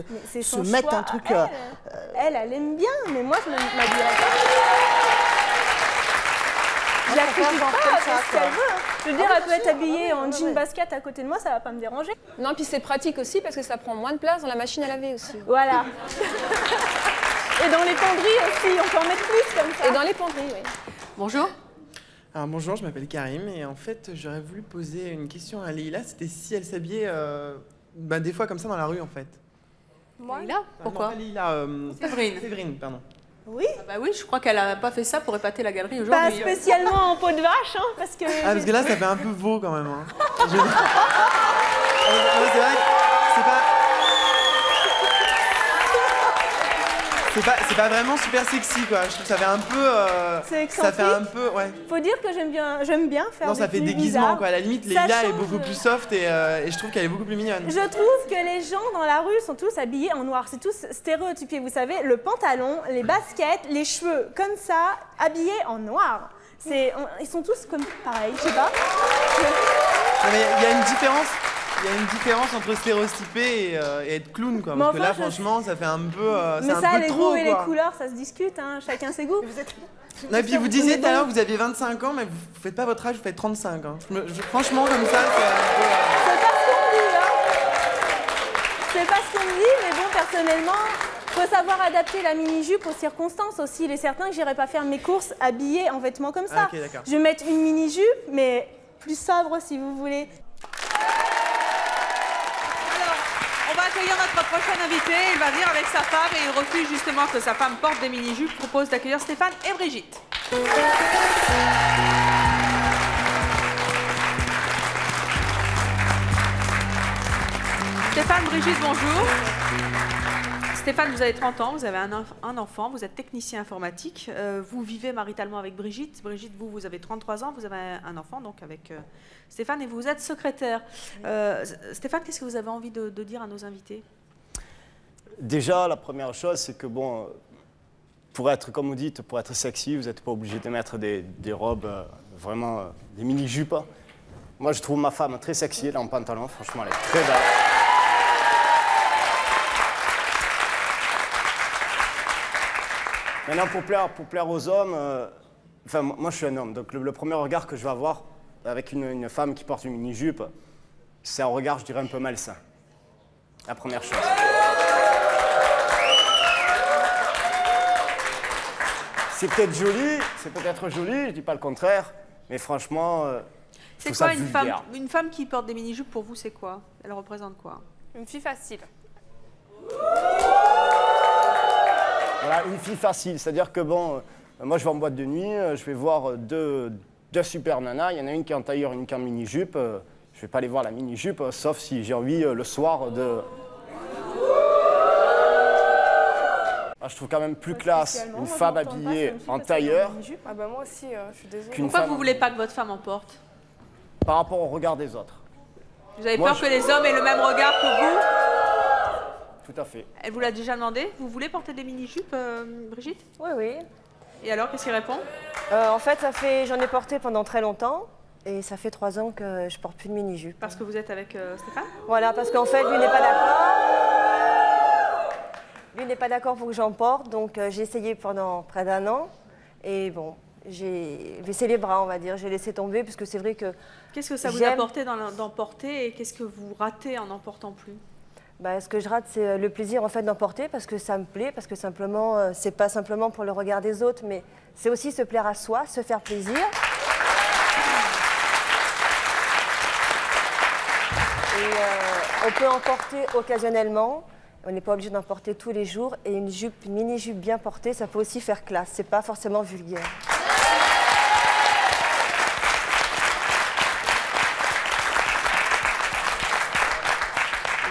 Speaker 11: mettre un truc...
Speaker 5: Elle aime bien, mais moi, je ne m'habillerais pas. Je la critique pas, c'est ce qu'elle veut. Je veux dire, elle peut être habillée en jean basket à côté de moi, ça va pas me déranger.
Speaker 8: Non, puis c'est pratique aussi parce que ça prend moins de place dans la machine à laver aussi.
Speaker 5: Voilà. Et dans les penderies aussi, on peut en mettre plus comme ça.
Speaker 8: Et dans les penderies, oui.
Speaker 7: Bonjour.
Speaker 14: Alors bonjour, je m'appelle Karim et en fait j'aurais voulu poser une question à Leïla, c'était si elle s'habillait des fois comme ça dans la rue en fait.
Speaker 7: Moi Leïla Pourquoi
Speaker 14: non, pas Leïla,
Speaker 7: Séverine.
Speaker 14: Séverine, pardon.
Speaker 5: Oui.
Speaker 7: Bah oui, je crois qu'elle n'a pas fait ça pour épater la galerie aujourd'hui.
Speaker 5: Pas spécialement en peau de vache, hein, parce que...
Speaker 14: Ah parce que là ça fait un peu veau quand même. Hein. C'est vrai que c'est pas... C'est pas vraiment super sexy quoi, je trouve que ça fait un peu...
Speaker 5: c'est excentrique.
Speaker 14: Ça fait un peu, ouais.
Speaker 5: Faut dire que j'aime bien faire
Speaker 14: non, ça fait déguisement quoi, à la limite Leïla est beaucoup plus soft et je trouve qu'elle est beaucoup plus mignonne.
Speaker 5: Je trouve que les gens dans la rue sont tous habillés en noir, c'est tous stéréotypé, vous savez, le pantalon, les baskets, les cheveux, comme ça, habillés en noir. Ils sont tous comme pareil, je sais pas.
Speaker 14: Non, mais il y a une différence. Il y a une différence entre stéréotyper et être clown, quoi. Parce que là, franchement, ça fait un peu.
Speaker 5: Mais ça, les goûts et les couleurs, ça se discute, hein, chacun ses goûts.
Speaker 14: Non, et puis vous disiez tout à l'heure que vous aviez 25 ans, mais vous faites pas votre âge, vous faites 35 ans. Franchement, comme ça, c'est un peu.
Speaker 5: C'est pas ce qu'on dit, hein. C'est pas ce qu'on dit, mais bon, personnellement, faut savoir adapter la mini-jupe aux circonstances aussi. Il est certain que j'irai pas faire mes courses habillée en vêtements comme ça.
Speaker 14: Ah, okay, d'accord.
Speaker 5: Je vais mettre une mini-jupe, mais plus sobre si vous voulez.
Speaker 7: On va accueillir notre prochain invité. Il va venir avec sa femme et il refuse justement que sa femme porte des mini-jupes. Je propose d'accueillir Stéphane et Brigitte. Stéphane, Brigitte, bonjour. Stéphane, vous avez 30 ans, vous avez un enfant, vous êtes technicien informatique. Vous vivez maritalement avec Brigitte. Brigitte, vous avez 33 ans, vous avez un enfant donc avec Stéphane et vous êtes secrétaire. Stéphane, qu'est-ce que vous avez envie de dire à nos invités?
Speaker 15: Déjà, la première chose, c'est que bon, pour être, comme vous dites, pour être sexy, vous n'êtes pas obligé de mettre des robes, vraiment des mini-jupes. Moi, je trouve ma femme très sexy, elle est en pantalon, franchement, elle est très belle. Maintenant, pour plaire aux hommes, enfin, moi je suis un homme, donc le premier regard que je vais avoir avec une femme qui porte une mini-jupe, c'est un regard, je dirais, un peu malsain. La première chose. C'est peut-être joli, je dis pas le contraire, mais franchement,
Speaker 7: c'est quoi une femme qui porte des mini-jupes pour vous, c'est quoi? Elle représente quoi?
Speaker 10: Une fille facile.
Speaker 15: Voilà, une fille facile, c'est-à-dire que bon, moi je vais en boîte de nuit, je vais voir deux super nanas, il y en a une qui est en tailleur, une qui est en mini-jupe, je vais pas aller voir la mini-jupe, sauf si j'ai envie le soir de... Ah, je trouve quand même plus classe une femme habillée en tailleur.
Speaker 10: Ah bah moi aussi, je suis désolée.
Speaker 7: Pourquoi vous voulez pas que votre femme en porte?
Speaker 15: Par rapport au regard des autres.
Speaker 7: Vous avez peur que les hommes aient le même regard que vous?
Speaker 15: Tout à fait.
Speaker 7: Elle vous l'a déjà demandé? Vous voulez porter des mini-jupes, Brigitte?
Speaker 16: Oui, oui.
Speaker 7: Et alors, qu'est-ce qu'il répond?
Speaker 16: En fait, j'en ai porté pendant très longtemps. Et ça fait 3 ans que je porte plus de mini-jupe.
Speaker 7: Parce que vous êtes avec Stéphane?
Speaker 16: Voilà, parce qu'en fait, lui n'est pas d'accord. Lui n'est pas d'accord pour que j'en porte. Donc, j'ai essayé pendant près d'1 an. Et bon, j'ai baissé les bras, on va dire. J'ai laissé tomber, parce que c'est vrai que...
Speaker 7: Qu'est-ce que ça vous a apporté d'en porter et qu'est-ce que vous ratez en n'en portant plus?
Speaker 16: Bah, ce que je rate, c'est le plaisir en fait d'en porter parce que ça me plaît, parce que simplement, c'est pas simplement pour le regard des autres, mais c'est aussi se plaire à soi, se faire plaisir. Et on peut en porter occasionnellement, on n'est pas obligé d'en porter tous les jours. Et une mini-jupe bien portée, ça peut aussi faire classe, c'est pas forcément vulgaire.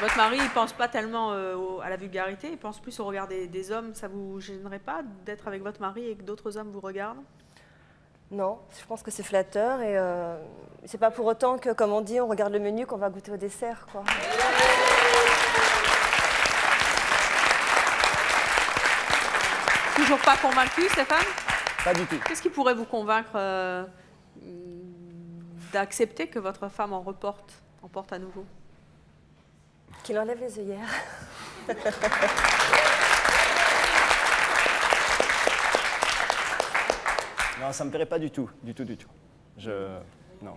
Speaker 7: Votre mari, il ne pense pas tellement à la vulgarité, il pense plus au regard des hommes. Ça ne vous gênerait pas d'être avec votre mari et que d'autres hommes vous regardent?
Speaker 16: Non, je pense que c'est flatteur et c'est pas pour autant que, comme on dit, on regarde le menu qu'on va goûter au dessert, quoi.
Speaker 7: Toujours pas convaincu, Stéphane?
Speaker 15: Pas du tout.
Speaker 7: Qu'est-ce qui pourrait vous convaincre d'accepter que votre femme en porte à nouveau?
Speaker 16: Qu'il enlève les œillères.
Speaker 15: Non, ça me plairait pas du tout, du tout. Non.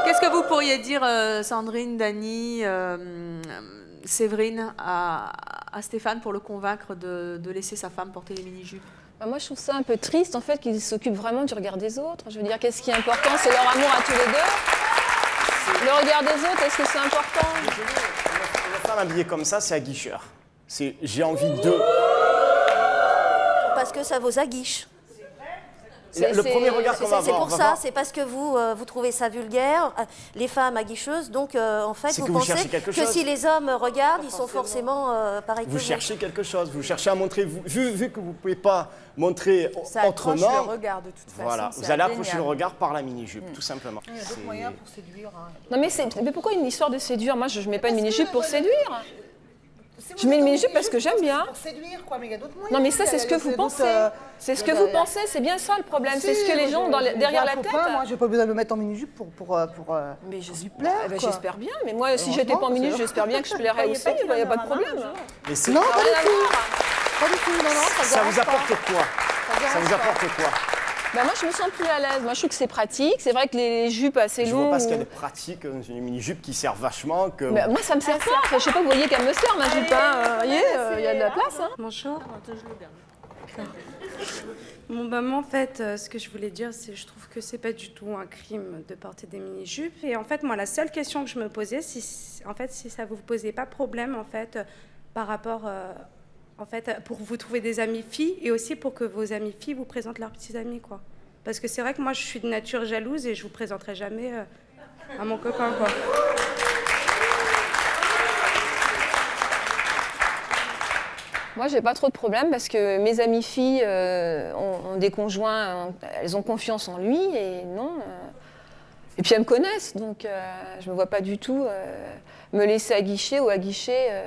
Speaker 7: Qu'est-ce que vous pourriez dire, Sandrine, Dany, Séverine, à Stéphane pour le convaincre de laisser sa femme porter les mini-jupes?
Speaker 8: Moi, je trouve ça un peu triste, en fait, qu'ils s'occupent vraiment du regard des autres. Je veux dire, qu'est-ce qui est important? C'est leur amour à tous les deux. Le regard des autres, est-ce que c'est important?
Speaker 15: Une femme habillée comme ça, c'est aguicheur. C'est j'ai envie de...
Speaker 9: Parce que ça vous aguiche.
Speaker 15: Le premier regard qu'on va avoir...
Speaker 9: C'est pour ça, c'est parce que vous trouvez ça vulgaire, les femmes aguicheuses, donc en fait vous pensez que si les hommes regardent, ils sont forcément pareils que vous.
Speaker 15: Vous cherchez quelque chose, vous cherchez à montrer, vu que vous ne pouvez pas montrer
Speaker 10: ça
Speaker 15: autrement...
Speaker 10: accroche le regard de toute façon.
Speaker 15: Voilà, vous allez accrocher le regard par la mini-jupe, tout simplement.
Speaker 11: Il y a d'autres moyens pour séduire. Hein.
Speaker 8: Non mais pourquoi une histoire de séduire? Moi je ne mets pas une mini-jupe pour séduire. Je mets une mini-jupe parce que j'aime bien.
Speaker 11: Pour séduire, quoi, mais il y a d'autres moyens.
Speaker 8: Non, mais ça, c'est ce que vous pensez. C'est ce que vous pensez, c'est bien ça le problème. C'est ce que les gens derrière la tête.
Speaker 11: Moi, j'ai pas besoin de me mettre en mini-jupe pour
Speaker 8: mais je
Speaker 11: lui plaire.
Speaker 8: J'espère bien, mais moi, si j'étais pas en mini-jupe, j'espère bien que je plairais aussi. Il n'y a pas de problème.
Speaker 11: Non, pas du tout. Pas du tout, non,
Speaker 15: ça vous apporte quoi? Ça vous apporte quoi?
Speaker 8: Bah moi, je me sens plus à l'aise. Moi, je trouve que c'est pratique. C'est vrai que les jupes assez longues...
Speaker 15: Je vois pas ce qu'il y a de pratique dans une mini-jupe qui sert vachement. Que...
Speaker 8: Mais moi, ça me sert pas. Enfin, je sais pas, vous voyez qu'elle me sert, ma jupe. Vous voyez, il y a de la place. Hein.
Speaker 17: Bonjour. Bon, bah, moi, en fait, ce que je voulais dire, c'est que je trouve que c'est pas du tout un crime de porter des mini-jupes. Et en fait, moi, la seule question que je me posais, si ça vous posait pas problème, en fait, par rapport... en fait, pour vous trouver des amis filles et aussi pour que vos amis filles vous présentent leurs petits amis, quoi. Parce que c'est vrai que moi, je suis de nature jalouse et je vous présenterai jamais à mon copain, quoi.
Speaker 8: Moi, j'ai pas trop de problème parce que mes amies filles ont des conjoints, elles ont confiance en lui et non. Et puis elles me connaissent, donc je me vois pas du tout me laisser aguicher ou aguicher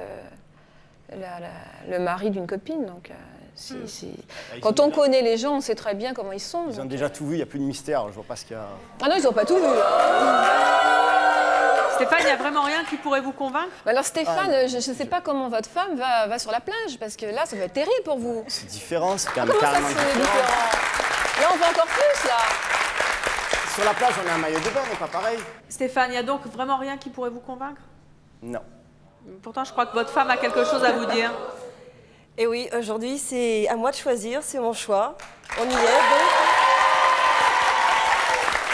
Speaker 8: le mari d'une copine. Donc, quand on connaît les gens, on sait très bien comment ils sont.
Speaker 15: Ils ont déjà tout vu, il n'y a plus de mystère, je vois pas ce qu'il y a...
Speaker 8: Ah non, ils n'ont pas tout vu.
Speaker 7: Stéphane, il n'y a vraiment rien qui pourrait vous convaincre?
Speaker 8: Alors Stéphane, je ne sais pas comment votre femme va sur la plage, parce que là, ça va être terrible pour vous.
Speaker 15: C'est différent, c'est quand même carrément différent.
Speaker 8: Là, on va encore plus, là.
Speaker 15: Sur la plage, on a un maillot de bain, mais pas pareil.
Speaker 7: Stéphane, il n'y a donc vraiment rien qui pourrait vous convaincre?
Speaker 15: Non.
Speaker 7: Pourtant, je crois que votre femme a quelque chose à vous dire.
Speaker 16: Et oui, aujourd'hui, c'est à moi de choisir, c'est mon choix. On y est, donc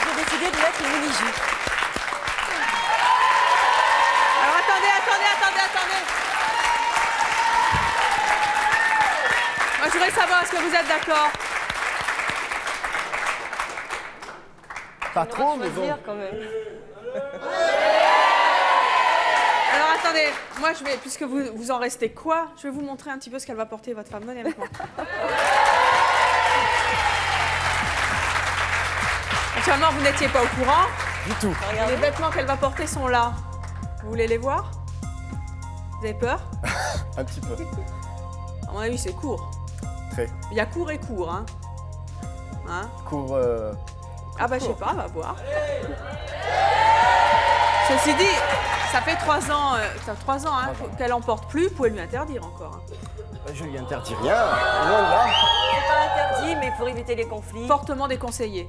Speaker 16: j'ai décidé de mettre une mini-jupe.
Speaker 7: Alors attendez. Moi, je voudrais savoir, est-ce que vous êtes d'accord?
Speaker 15: Pas trop, mais bon.
Speaker 16: Quand même.
Speaker 7: Alors attendez, moi je vais, puisque vous en restez quoi, je vais vous montrer un petit peu ce qu'elle va porter, votre femme. Venez avec moi. Actuellement, vous n'étiez pas au courant.
Speaker 15: Du tout.
Speaker 7: Les vêtements qu'elle va porter sont là. Vous voulez les voir? Vous avez peur?
Speaker 15: Un petit peu.
Speaker 7: À mon avis, c'est court.
Speaker 15: Très.
Speaker 7: Il y a court et court, hein.
Speaker 15: Court...
Speaker 7: Ah bah je sais pas, on va voir. Ceci dit, ça fait 3 ans, hein, qu'elle en porte plus, vous pouvez lui interdire encore. Hein.
Speaker 15: Je lui interdis rien. Voilà.
Speaker 16: C'est pas interdit, mais pour éviter les conflits.
Speaker 7: Fortement déconseillé.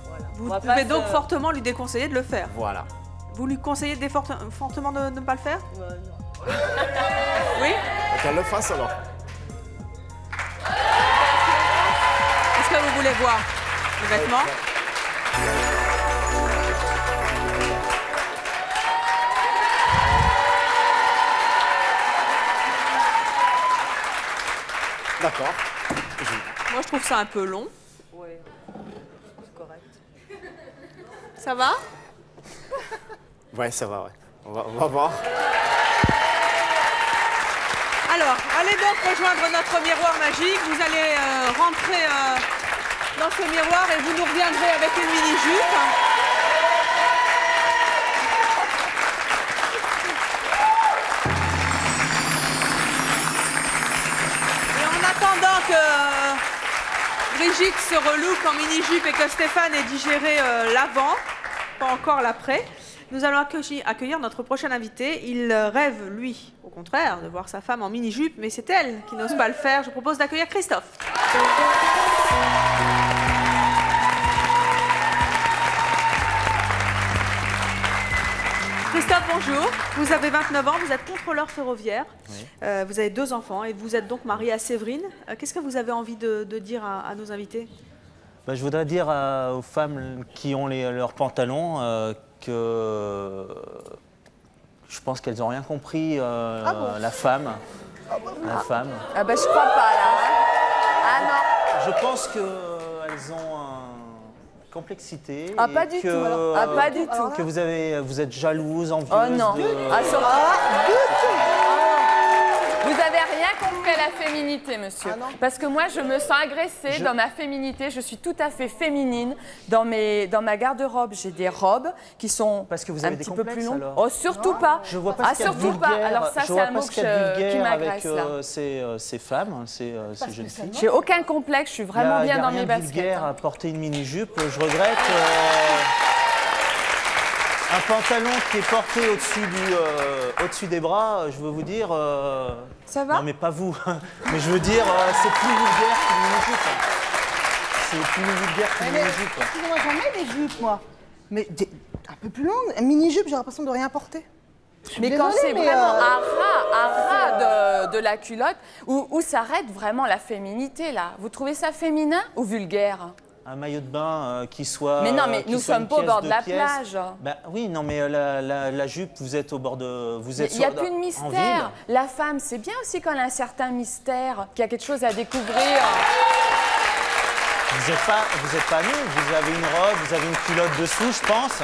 Speaker 16: Voilà.
Speaker 7: Vous pouvez donc fortement lui déconseiller de le faire.
Speaker 15: Voilà.
Speaker 7: Vous lui conseillez fortement de ne pas le faire?
Speaker 16: Non.
Speaker 7: Oui?
Speaker 15: Qu'elle le fasse alors.
Speaker 7: Est-ce que vous voulez voir les vêtements?
Speaker 15: D'accord.
Speaker 7: Moi, je trouve ça un peu long.
Speaker 16: Oui, c'est correct.
Speaker 7: Ça va?
Speaker 15: Ouais, ça va, ouais. On va voir.
Speaker 7: Alors, allez donc rejoindre notre miroir magique. Vous allez rentrer dans ce miroir et vous nous reviendrez avec une mini-jupe. Attendant que Brigitte se relook en mini-jupe et que Stéphane ait digéré l'avant, pas encore l'après, Nous allons accueillir notre prochain invité. Il rêve, lui, au contraire, de voir sa femme en mini-jupe, mais c'est elle qui n'ose pas le faire. Je vous propose d'accueillir Christophe. Christophe, bonjour. Vous avez 29 ans, vous êtes contrôleur ferroviaire. Oui. Vous avez 2 enfants et vous êtes donc marié à Séverine. Qu'est-ce que vous avez envie de dire à nos invités?
Speaker 18: Je voudrais dire aux femmes qui ont leurs pantalons que je pense qu'elles n'ont rien compris, la femme. La femme.
Speaker 10: Ah bah je crois pas là. Ah non.
Speaker 18: Je pense qu'elles ont complexité.
Speaker 10: Ah, pas du tout. Alors. Ah, pas du tout.
Speaker 18: Que vous êtes jalouse, envieuse.
Speaker 10: Oh non.
Speaker 18: Du tout.
Speaker 10: Vous avez rien compris à la féminité, monsieur. Ah, parce que moi, je me sens agressée dans ma féminité. Je suis tout à fait féminine. Dans ma garde-robe, j'ai des robes qui sont un petit peu plus longues. Oh, surtout pas.
Speaker 18: Je vois pas
Speaker 10: surtout pas. Alors ça, c'est un mot qui m'agresse là.
Speaker 18: Ces femmes, ces jeunes filles.
Speaker 10: J'ai aucun complexe. Je suis vraiment bien dans mes baskets.
Speaker 18: Il y a vulgaire à porter une mini-jupe. Je regrette. Un pantalon qui est porté au-dessus des bras, je veux vous dire...
Speaker 10: Ça va?
Speaker 18: Non, mais pas vous. Mais je veux dire, c'est plus vulgaire qu'une mini-jupe. C'est plus vulgaire qu'une mini-jupe.
Speaker 11: Excusez-moi, j'en mets des jupes, moi. Mais un peu plus longues. Une mini-jupe, j'ai l'impression de rien porter.
Speaker 10: Mais quand c'est vraiment un ras de la culotte, où s'arrête vraiment la féminité, là. Vous trouvez ça féminin ou vulgaire?
Speaker 18: Un maillot de bain qui soit...
Speaker 10: Mais non, mais nous sommes pas au bord de la plage.
Speaker 18: Ben, oui, non, mais la jupe, vous êtes au bord de...
Speaker 10: Il n'y a plus de mystère. La femme, c'est bien aussi quand elle a un certain mystère, qu'il y a quelque chose à découvrir.
Speaker 18: Vous n'êtes pas nus, vous avez une robe, vous avez une culotte dessous, je pense.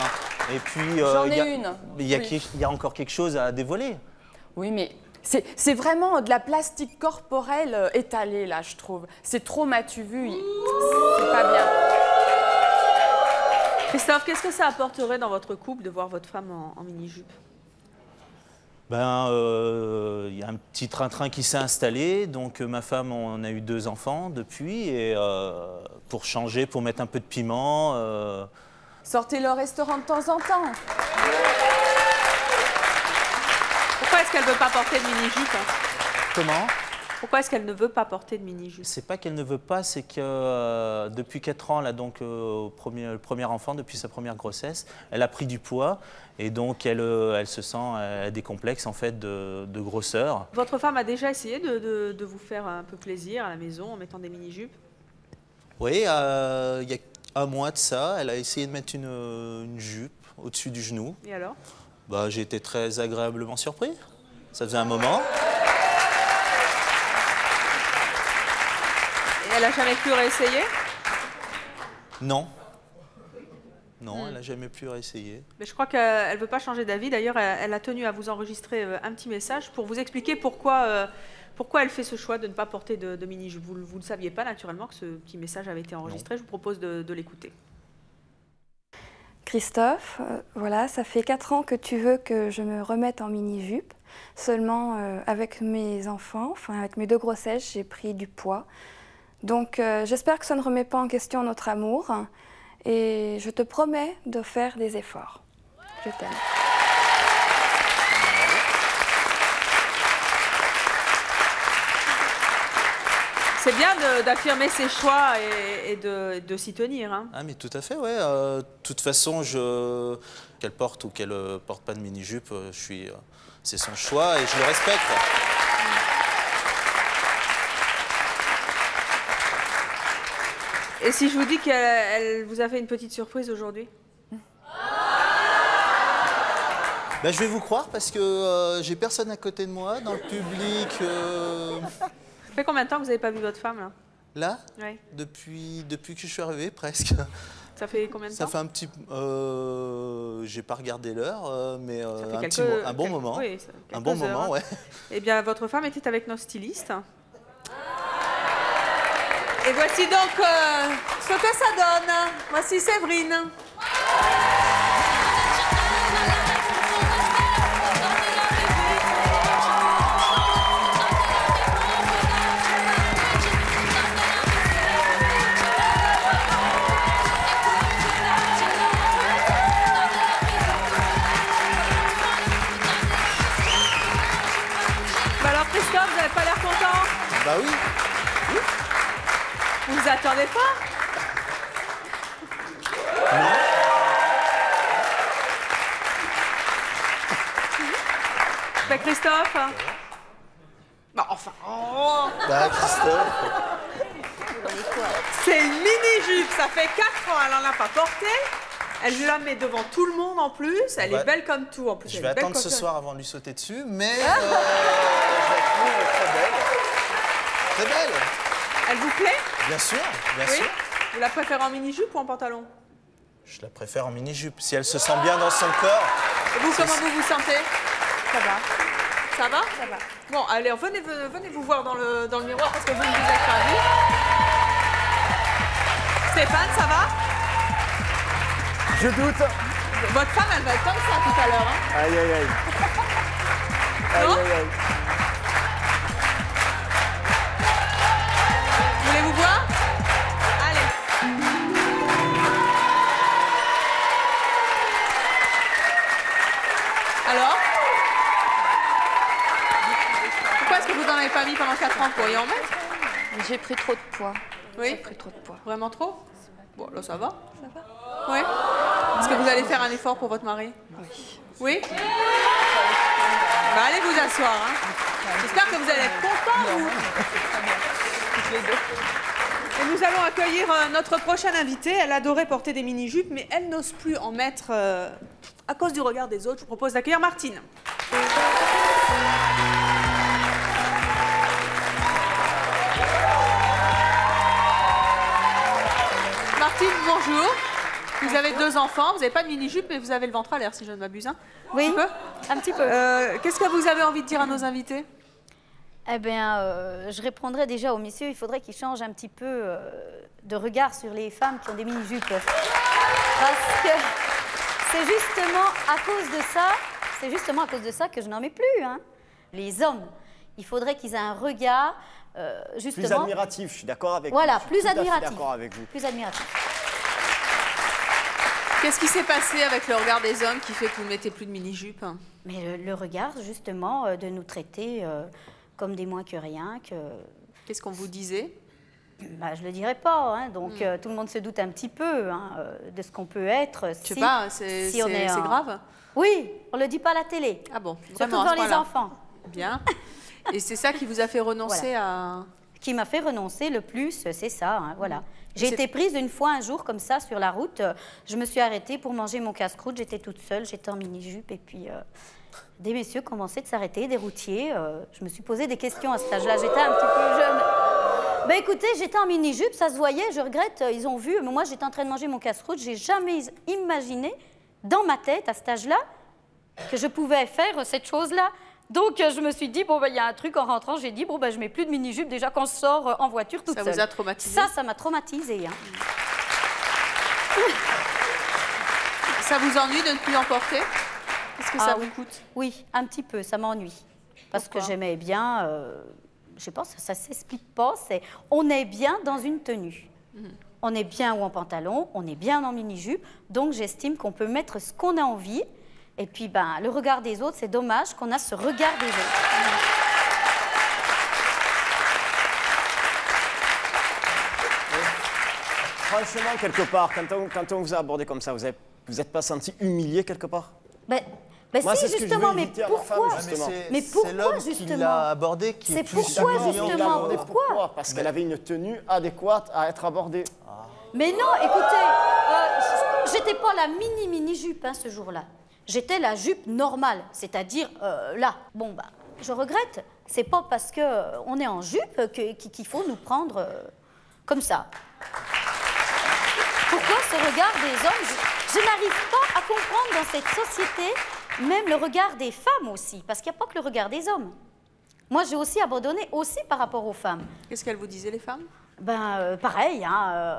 Speaker 18: Et puis...
Speaker 10: J'en ai une.
Speaker 18: Il y a encore quelque chose à dévoiler.
Speaker 10: Oui, mais... C'est vraiment de la plastique corporelle étalée, là, je trouve. C'est trop m'as-tu vu. C'est pas bien.
Speaker 7: Christophe, qu'est-ce que ça apporterait dans votre couple de voir votre femme en mini-jupe?
Speaker 18: Il y a un petit train-train qui s'est installé. Donc, ma femme, on a eu 2 enfants depuis. Et pour changer, pour mettre un peu de piment...
Speaker 10: Sortez-le au restaurant de temps en temps.
Speaker 7: Pourquoi est-ce qu'elle ne veut pas porter de mini-jupe?
Speaker 18: Comment?
Speaker 7: Pourquoi est-ce qu'elle ne veut pas porter de mini-jupe?
Speaker 18: C'est pas qu'elle ne veut pas, c'est que depuis 4 ans, elle a donc le premier enfant, depuis sa première grossesse, elle a pris du poids et donc elle se sent elle a des complexes en fait de grosseur.
Speaker 7: Votre femme a déjà essayé de vous faire un peu plaisir à la maison en mettant des mini-jupes?
Speaker 18: Oui, il y a 1 mois de ça, elle a essayé de mettre une jupe au-dessus du genou.
Speaker 7: Et alors?
Speaker 18: J'ai été très agréablement surpris. Ça faisait un moment.
Speaker 7: Et elle n'a jamais pu réessayer?
Speaker 18: Non. Non, elle n'a jamais pu réessayer.
Speaker 7: Mais je crois qu'elle ne veut pas changer d'avis. D'ailleurs, elle a tenu à vous enregistrer un petit message pour vous expliquer pourquoi elle fait ce choix de ne pas porter de mini-jupe. Vous ne saviez pas naturellement que ce petit message avait été enregistré. Non. Je vous propose de l'écouter.
Speaker 19: Christophe, voilà, ça fait 4 ans que tu veux que je me remette en mini-jupe. Seulement, avec mes enfants, enfin avec mes 2 grossesses, j'ai pris du poids. Donc, j'espère que ça ne remet pas en question notre amour. Et je te promets de faire des efforts. Je t'aime.
Speaker 7: C'est bien d'affirmer ses choix et de s'y tenir. Hein.
Speaker 18: Ah mais tout à fait, ouais. De toute façon, qu'elle porte ou qu'elle porte pas de mini-jupe, c'est son choix et je le respecte.
Speaker 7: Et si je vous dis qu'elle vous a fait une petite surprise aujourd'hui?
Speaker 18: Je vais vous croire parce que j'ai personne à côté de moi, dans le public.
Speaker 7: Ça fait combien de temps que vous n'avez pas vu votre femme, là?
Speaker 18: Là?
Speaker 7: Oui.
Speaker 18: Depuis que je suis arrivé, presque.
Speaker 7: Ça fait combien de temps?
Speaker 18: Ça fait un petit... j'ai pas regardé l'heure, mais un bon moment.
Speaker 7: Oui,
Speaker 18: un bon moment, ouais.
Speaker 7: Eh bien, votre femme était avec nos stylistes. Et voici donc ce que ça donne. Voici Séverine.
Speaker 20: oui.
Speaker 7: Vous vous attendez pas?
Speaker 20: Non.
Speaker 7: Bah, Christophe? Bah, enfin. Oh.
Speaker 20: Bah, Christophe.
Speaker 7: C'est une mini-jupe, ça fait 4 ans, elle en a pas porté. Elle la met devant tout le monde en plus, elle est belle comme tout en plus.
Speaker 18: Je vais attendre ce soir avant de lui sauter dessus, mais
Speaker 20: je la trouve très belle. Très belle.
Speaker 7: Elle vous plaît?
Speaker 18: Bien sûr, bien
Speaker 7: Oui.
Speaker 18: sûr.
Speaker 7: Vous la préférez en mini-jupe ou en pantalon?
Speaker 18: Je la préfère en mini-jupe. Si elle se sent bien dans son corps.
Speaker 7: Et vous, comment vous vous sentez?
Speaker 17: Ça va.
Speaker 7: Ça va?
Speaker 17: Ça va.
Speaker 7: Bon, allez, venez vous voir dans le miroir parce que vous ne vous êtes pas vu. Stéphane, ça va?
Speaker 15: Je doute.
Speaker 7: Votre femme, elle va être comme ça tout à l'heure. Hein.
Speaker 15: Aïe, aïe, aïe. Aïe,
Speaker 7: Non?
Speaker 15: aïe, aïe.
Speaker 7: Voulez-vous voir? Allez. Alors? Pourquoi est-ce que vous n'en avez pas mis pendant 4 ans? Vous pourriez en mettre?
Speaker 17: J'ai pris trop de poids.
Speaker 7: Oui?
Speaker 17: J'ai pris trop de poids.
Speaker 7: Vraiment trop? Bon, là, ça va. Ça va? Oui? Est-ce que vous allez faire un effort pour votre mari?
Speaker 17: Oui.
Speaker 7: Oui? Bah, allez vous asseoir. Hein. J'espère que vous allez être contents, vous. Et nous allons accueillir notre prochaine invitée. Elle adorait porter des mini-jupes, mais elle n'ose plus en mettre à cause du regard des autres. Je vous propose d'accueillir Martine. Martine, bonjour. Vous avez 2 enfants, vous n'avez pas de mini-jupe, mais vous avez le ventre à l'air, si je ne m'abuse. Hein.
Speaker 21: Oui, un petit peu.
Speaker 7: Qu'est-ce que vous avez envie de dire à nos invités?
Speaker 21: Eh bien, je répondrais déjà aux messieurs, il faudrait qu'ils changent un petit peu de regard sur les femmes qui ont des mini-jupes. Parce que c'est justement à cause de ça que je n'en mets plus. Hein. Les hommes, il faudrait qu'ils aient un regard justement...
Speaker 15: Plus admiratif, je suis d'accord avec vous.
Speaker 21: Voilà,
Speaker 15: Je suis
Speaker 21: plus
Speaker 15: tout à fait
Speaker 21: admiratif.
Speaker 15: d'accord avec vous.
Speaker 21: Plus admiratif.
Speaker 7: Qu'est-ce qui s'est passé avec le regard des hommes qui fait que vous ne mettez plus de mini-jupe?
Speaker 21: Mais le regard, justement, de nous traiter comme des moins que rien.
Speaker 7: Qu'est-ce qu'on vous disait?
Speaker 21: Bah, je ne le dirais pas, hein, donc tout le monde se doute un petit peu hein, de ce qu'on peut être.
Speaker 7: Je sais pas, c'est grave?
Speaker 21: Oui, on ne le dit pas à la télé.
Speaker 7: Ah bon?
Speaker 21: Surtout devant les enfants.
Speaker 7: Bien. Et c'est ça qui vous a fait renoncer à...
Speaker 21: Qui m'a fait renoncer le plus, c'est ça, hein, voilà. J'ai été prise une fois un jour comme ça sur la route. Je me suis arrêtée pour manger mon casse-croûte. J'étais toute seule, j'étais en mini-jupe et puis des messieurs commençaient de s'arrêter, des routiers. Je me suis posé des questions à cet âge-là. J'étais un petit peu jeune. Ben écoutez, j'étais en mini-jupe, ça se voyait, je regrette, ils ont vu. Mais moi, j'étais en train de manger mon casse-croûte. J'ai jamais imaginé dans ma tête à cet âge-là que je pouvais faire cette chose-là. Donc, je me suis dit, bon, ben, y a un truc en rentrant, j'ai dit, bon, ben, je mets plus de mini-jupe déjà quand je sors en voiture toute seule.
Speaker 7: Ça vous a traumatisé?
Speaker 21: Ça m'a traumatisée. Hein.
Speaker 7: Ça vous ennuie de ne plus en porter? Est-ce que ça vous coûte?
Speaker 21: Oui, un petit peu, ça m'ennuie. Parce que j'aimais bien, je sais pas, ça s'explique pas, on est bien dans une tenue. On est bien ou en pantalon, on est bien en mini-jupe, donc j'estime qu'on peut mettre ce qu'on a envie. Et puis, ben, le regard des autres, c'est dommage qu'on a ce regard des autres.
Speaker 15: Franchement, quelque part, quand on vous a abordé comme ça, vous n'êtes pas senti humilié quelque part?
Speaker 21: Moi, si, justement, mais pourquoi? Mais pourquoi,
Speaker 20: qui
Speaker 21: justement?
Speaker 20: l'a abordé qui est plus
Speaker 21: pourquoi, justement? Pourquoi?
Speaker 15: Parce qu'elle avait une tenue adéquate à être abordée.
Speaker 21: Mais non, écoutez, j'étais pas la mini-jupe hein, ce jour-là. J'étais la jupe normale, c'est-à-dire là. Bon, bah, je regrette. C'est pas parce qu'on est en jupe qu'il faut nous prendre comme ça. Pourquoi ce regard des hommes? Je n'arrive pas à comprendre dans cette société, même le regard des femmes aussi, parce qu'il n'y a pas que le regard des hommes. Moi, j'ai aussi abandonné aussi par rapport aux femmes.
Speaker 7: Qu'est-ce qu'elles vous disaient, les femmes?
Speaker 21: Ben, pareil, hein,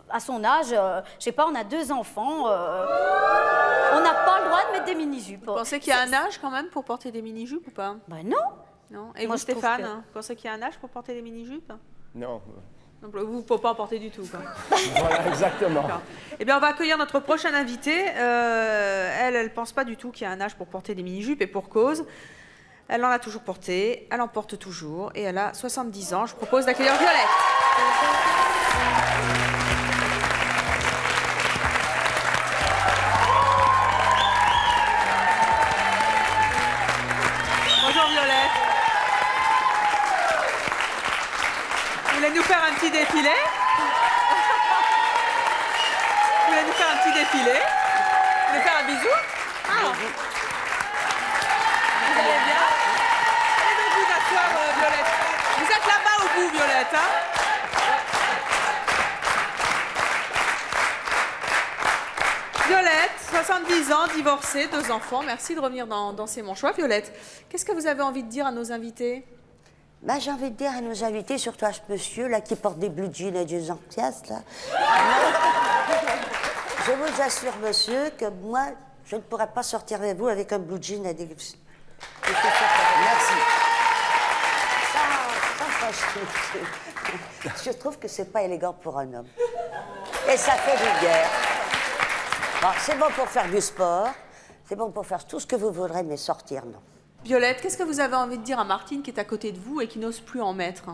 Speaker 21: à son âge, je sais pas, on a 2 enfants, on n'a pas le droit de mettre des mini-jupes.
Speaker 7: Vous pensez qu'il y a un âge quand même pour porter des mini-jupes ou pas?
Speaker 21: Ben non.
Speaker 7: Non. Et
Speaker 21: moi,
Speaker 7: vous, Stéphane, vous pensez qu'il y a un âge pour porter des mini-jupes?
Speaker 15: Non.
Speaker 7: Donc, vous ne pouvez pas en porter du tout, quoi.
Speaker 15: Voilà, exactement.
Speaker 7: Eh bien, on va accueillir notre prochaine invitée. Elle ne pense pas du tout qu'il y a un âge pour porter des mini-jupes, et pour cause. Elle en a toujours porté, elle en porte toujours et elle a 70 ans. Je propose d'accueillir Violette. Bonjour Violette. Vous voulez nous faire un petit défilé? Vous voulez nous faire un petit défilé? Vous voulez faire un bisou? Ah. Vous allez bien? Allez donc vous asseoir, Violette. Vous êtes là-bas au bout, Violette. Hein? Violette, 70 ans, divorcée, 2 enfants. Merci de revenir dans C'est mon choix. Violette, qu'est-ce que vous avez envie de dire à nos invités?
Speaker 3: Bah, j'ai envie de dire à nos invités, surtout à ce monsieur là qui porte des blue jeans et des antias là. Je vous assure, monsieur, que moi, je ne pourrais pas sortir avec vous avec un blue jean et des... Merci. Je trouve que c'est pas élégant pour un homme. Et ça fait vulgaire. Bon, c'est bon pour faire du sport, c'est bon pour faire tout ce que vous voudrez, mais sortir, non.
Speaker 7: Violette, qu'est-ce que vous avez envie de dire à Martine qui est à côté de vous et qui n'ose plus en mettre?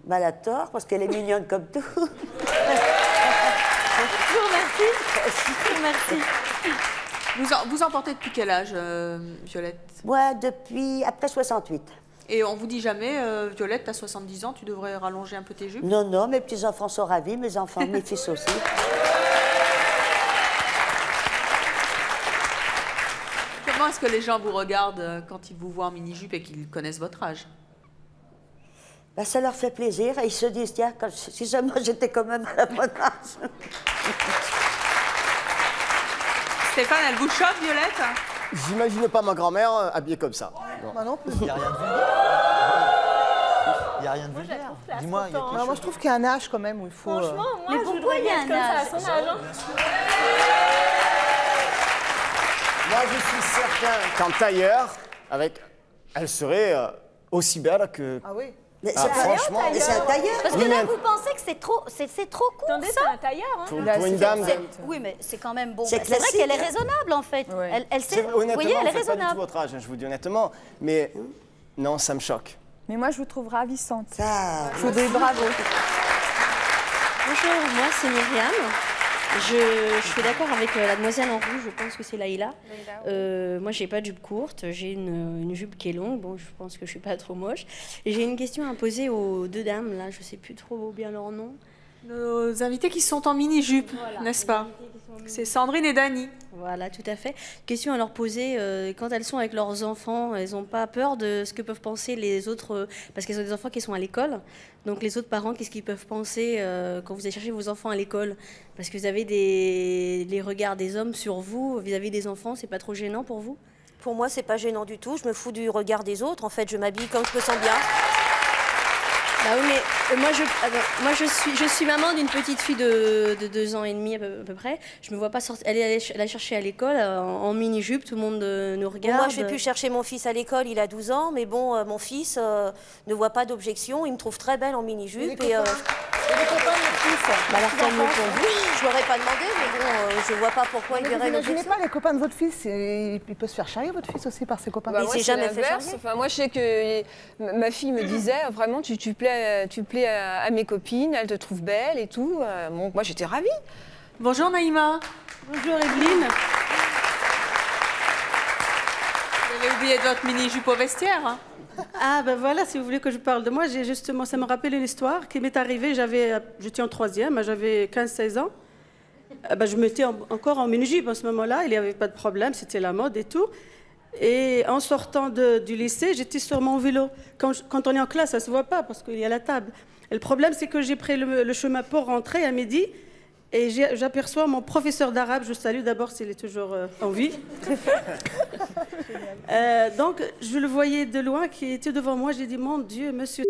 Speaker 3: Bah, elle a tort, parce qu'elle est mignonne comme tout.
Speaker 21: Merci.
Speaker 7: Vous en portez depuis quel âge, Violette?
Speaker 3: Moi, depuis après 68.
Speaker 7: Et on vous dit jamais, Violette, t'as 70 ans, tu devrais rallonger un peu tes jupes?
Speaker 3: Non, non, mes petits-enfants sont ravis, mes enfants, mes fils aussi.
Speaker 7: Comment est-ce que les gens vous regardent quand ils vous voient en mini-jupe et qu'ils connaissent votre âge?
Speaker 3: Ben, ça leur fait plaisir et ils se disent, tiens, si seulement j'étais quand même à la bonne âge.
Speaker 7: Stéphane, elle vous choque, Violette?
Speaker 15: J'imagine pas ma grand-mère habillée comme ça.
Speaker 11: Moi non plus.
Speaker 20: Il n'y a rien de vulgaire. Il n'y a rien de vulgaire. Dis-moi, il y a quelque chose.
Speaker 11: Moi, je trouve qu'il y a un âge quand même où il faut...
Speaker 21: Franchement, moi,
Speaker 13: Mais
Speaker 21: je
Speaker 13: pourquoi
Speaker 21: voudrais
Speaker 13: il y a
Speaker 21: mettre
Speaker 13: un
Speaker 21: comme ça à
Speaker 13: âge?
Speaker 21: son âge. Hein.
Speaker 15: Moi, je suis certain qu'en tailleur, elle serait aussi belle que...
Speaker 11: Ah oui.
Speaker 3: Mais
Speaker 15: Ah, franchement,
Speaker 3: mais c'est un tailleur.
Speaker 21: Parce que
Speaker 15: Oui,
Speaker 21: là,
Speaker 15: mais-
Speaker 21: vous pensez que c'est trop court,
Speaker 5: Attendez,
Speaker 21: ça?
Speaker 5: c'est un tailleur, hein.
Speaker 15: Pour une dame...
Speaker 21: Oui, mais c'est quand même bon.
Speaker 3: C'est
Speaker 21: Bah, c'est vrai
Speaker 3: classique,
Speaker 21: qu'elle est
Speaker 3: hein.
Speaker 21: raisonnable, en fait. Elle sait, vous
Speaker 15: Honnêtement,
Speaker 21: voyez, elle est
Speaker 15: vous faites pas du tout
Speaker 21: raisonnable.
Speaker 15: votre âge, hein, je vous dis honnêtement. Mais non, ça me choque.
Speaker 10: Mais moi, je vous trouve ravissante.
Speaker 3: Ça...
Speaker 10: Je vous dis bravo.
Speaker 2: Bonjour, moi c'est Myriam. Je suis d'accord avec la demoiselle en rouge, je pense que c'est Laïla. Moi, j'ai pas de jupe courte, j'ai une jupe qui est longue. Bon, je pense que je suis pas trop moche. Et j'ai une question à poser aux 2 dames, là, je sais plus trop bien leur nom.
Speaker 7: Nos invités qui sont en mini-jupe, n'est-ce pas? C'est Sandrine et Dany.
Speaker 2: Voilà, tout à fait. Question à leur poser, quand elles sont avec leurs enfants, elles n'ont pas peur de ce que peuvent penser les autres, parce qu'elles ont des enfants qui sont à l'école. Donc les autres parents, qu'est-ce qu'ils peuvent penser quand vous allez chercher vos enfants à l'école? Parce que vous avez les regards des hommes sur vous vis-à-vis des enfants, c'est pas trop gênant pour vous?
Speaker 9: Pour moi, c'est pas gênant du tout. Je me fous du regard des autres. En fait, je m'habille comme je me sens bien.
Speaker 2: Bah oui, mais moi je suis maman d'une petite fille de 2 ans et demi à peu près. Je me vois pas aller la chercher à l'école en mini-jupe, tout le monde nous regarde.
Speaker 9: Moi, je vais plus chercher mon fils à l'école, il a 12 ans, mais bon, mon fils ne voit pas d'objection. Il me trouve très belle en mini-jupe.
Speaker 11: Et les copains de fils.
Speaker 9: Bah alors, tant mieux pour vous. Je l'aurais pas demandé, mais bon, je vois pas pourquoi il
Speaker 11: Vous
Speaker 9: verrait
Speaker 11: imaginez
Speaker 9: l'objection.
Speaker 11: pas les copains de votre fils, il peut se faire charrier votre fils aussi par ses copains.
Speaker 8: Bah,
Speaker 9: Il
Speaker 8: moi,
Speaker 9: s'est
Speaker 8: c'est
Speaker 9: jamais fait
Speaker 8: l'inverse.
Speaker 9: charrier.
Speaker 8: Enfin, moi, je sais que ma fille me disait vraiment, tu plais à mes copines, elles te trouvent belle et tout. Bon, moi, j'étais ravie.
Speaker 7: Bonjour Naïma.
Speaker 22: Bonjour Evelyne.
Speaker 7: Vous avez oublié de votre mini-jupe au vestiaire, hein?
Speaker 22: Ah ben voilà, si vous voulez que je parle de moi, justement, ça me rappelle une histoire qui m'est arrivée, j'étais en 3e, j'avais 15-16 ans. Je m'étais encore en mini-jupe à ce moment-là, il n'y avait pas de problème, c'était la mode et tout. Et en sortant du lycée, j'étais sur mon vélo. Quand on est en classe, ça ne se voit pas parce qu'il y a la table. Et le problème, c'est que j'ai pris le chemin pour rentrer à midi et j'aperçois mon professeur d'arabe. Je salue d'abord s'il est toujours en vie. Donc, je le voyais de loin qui était devant moi. J'ai dit, mon Dieu, monsieur...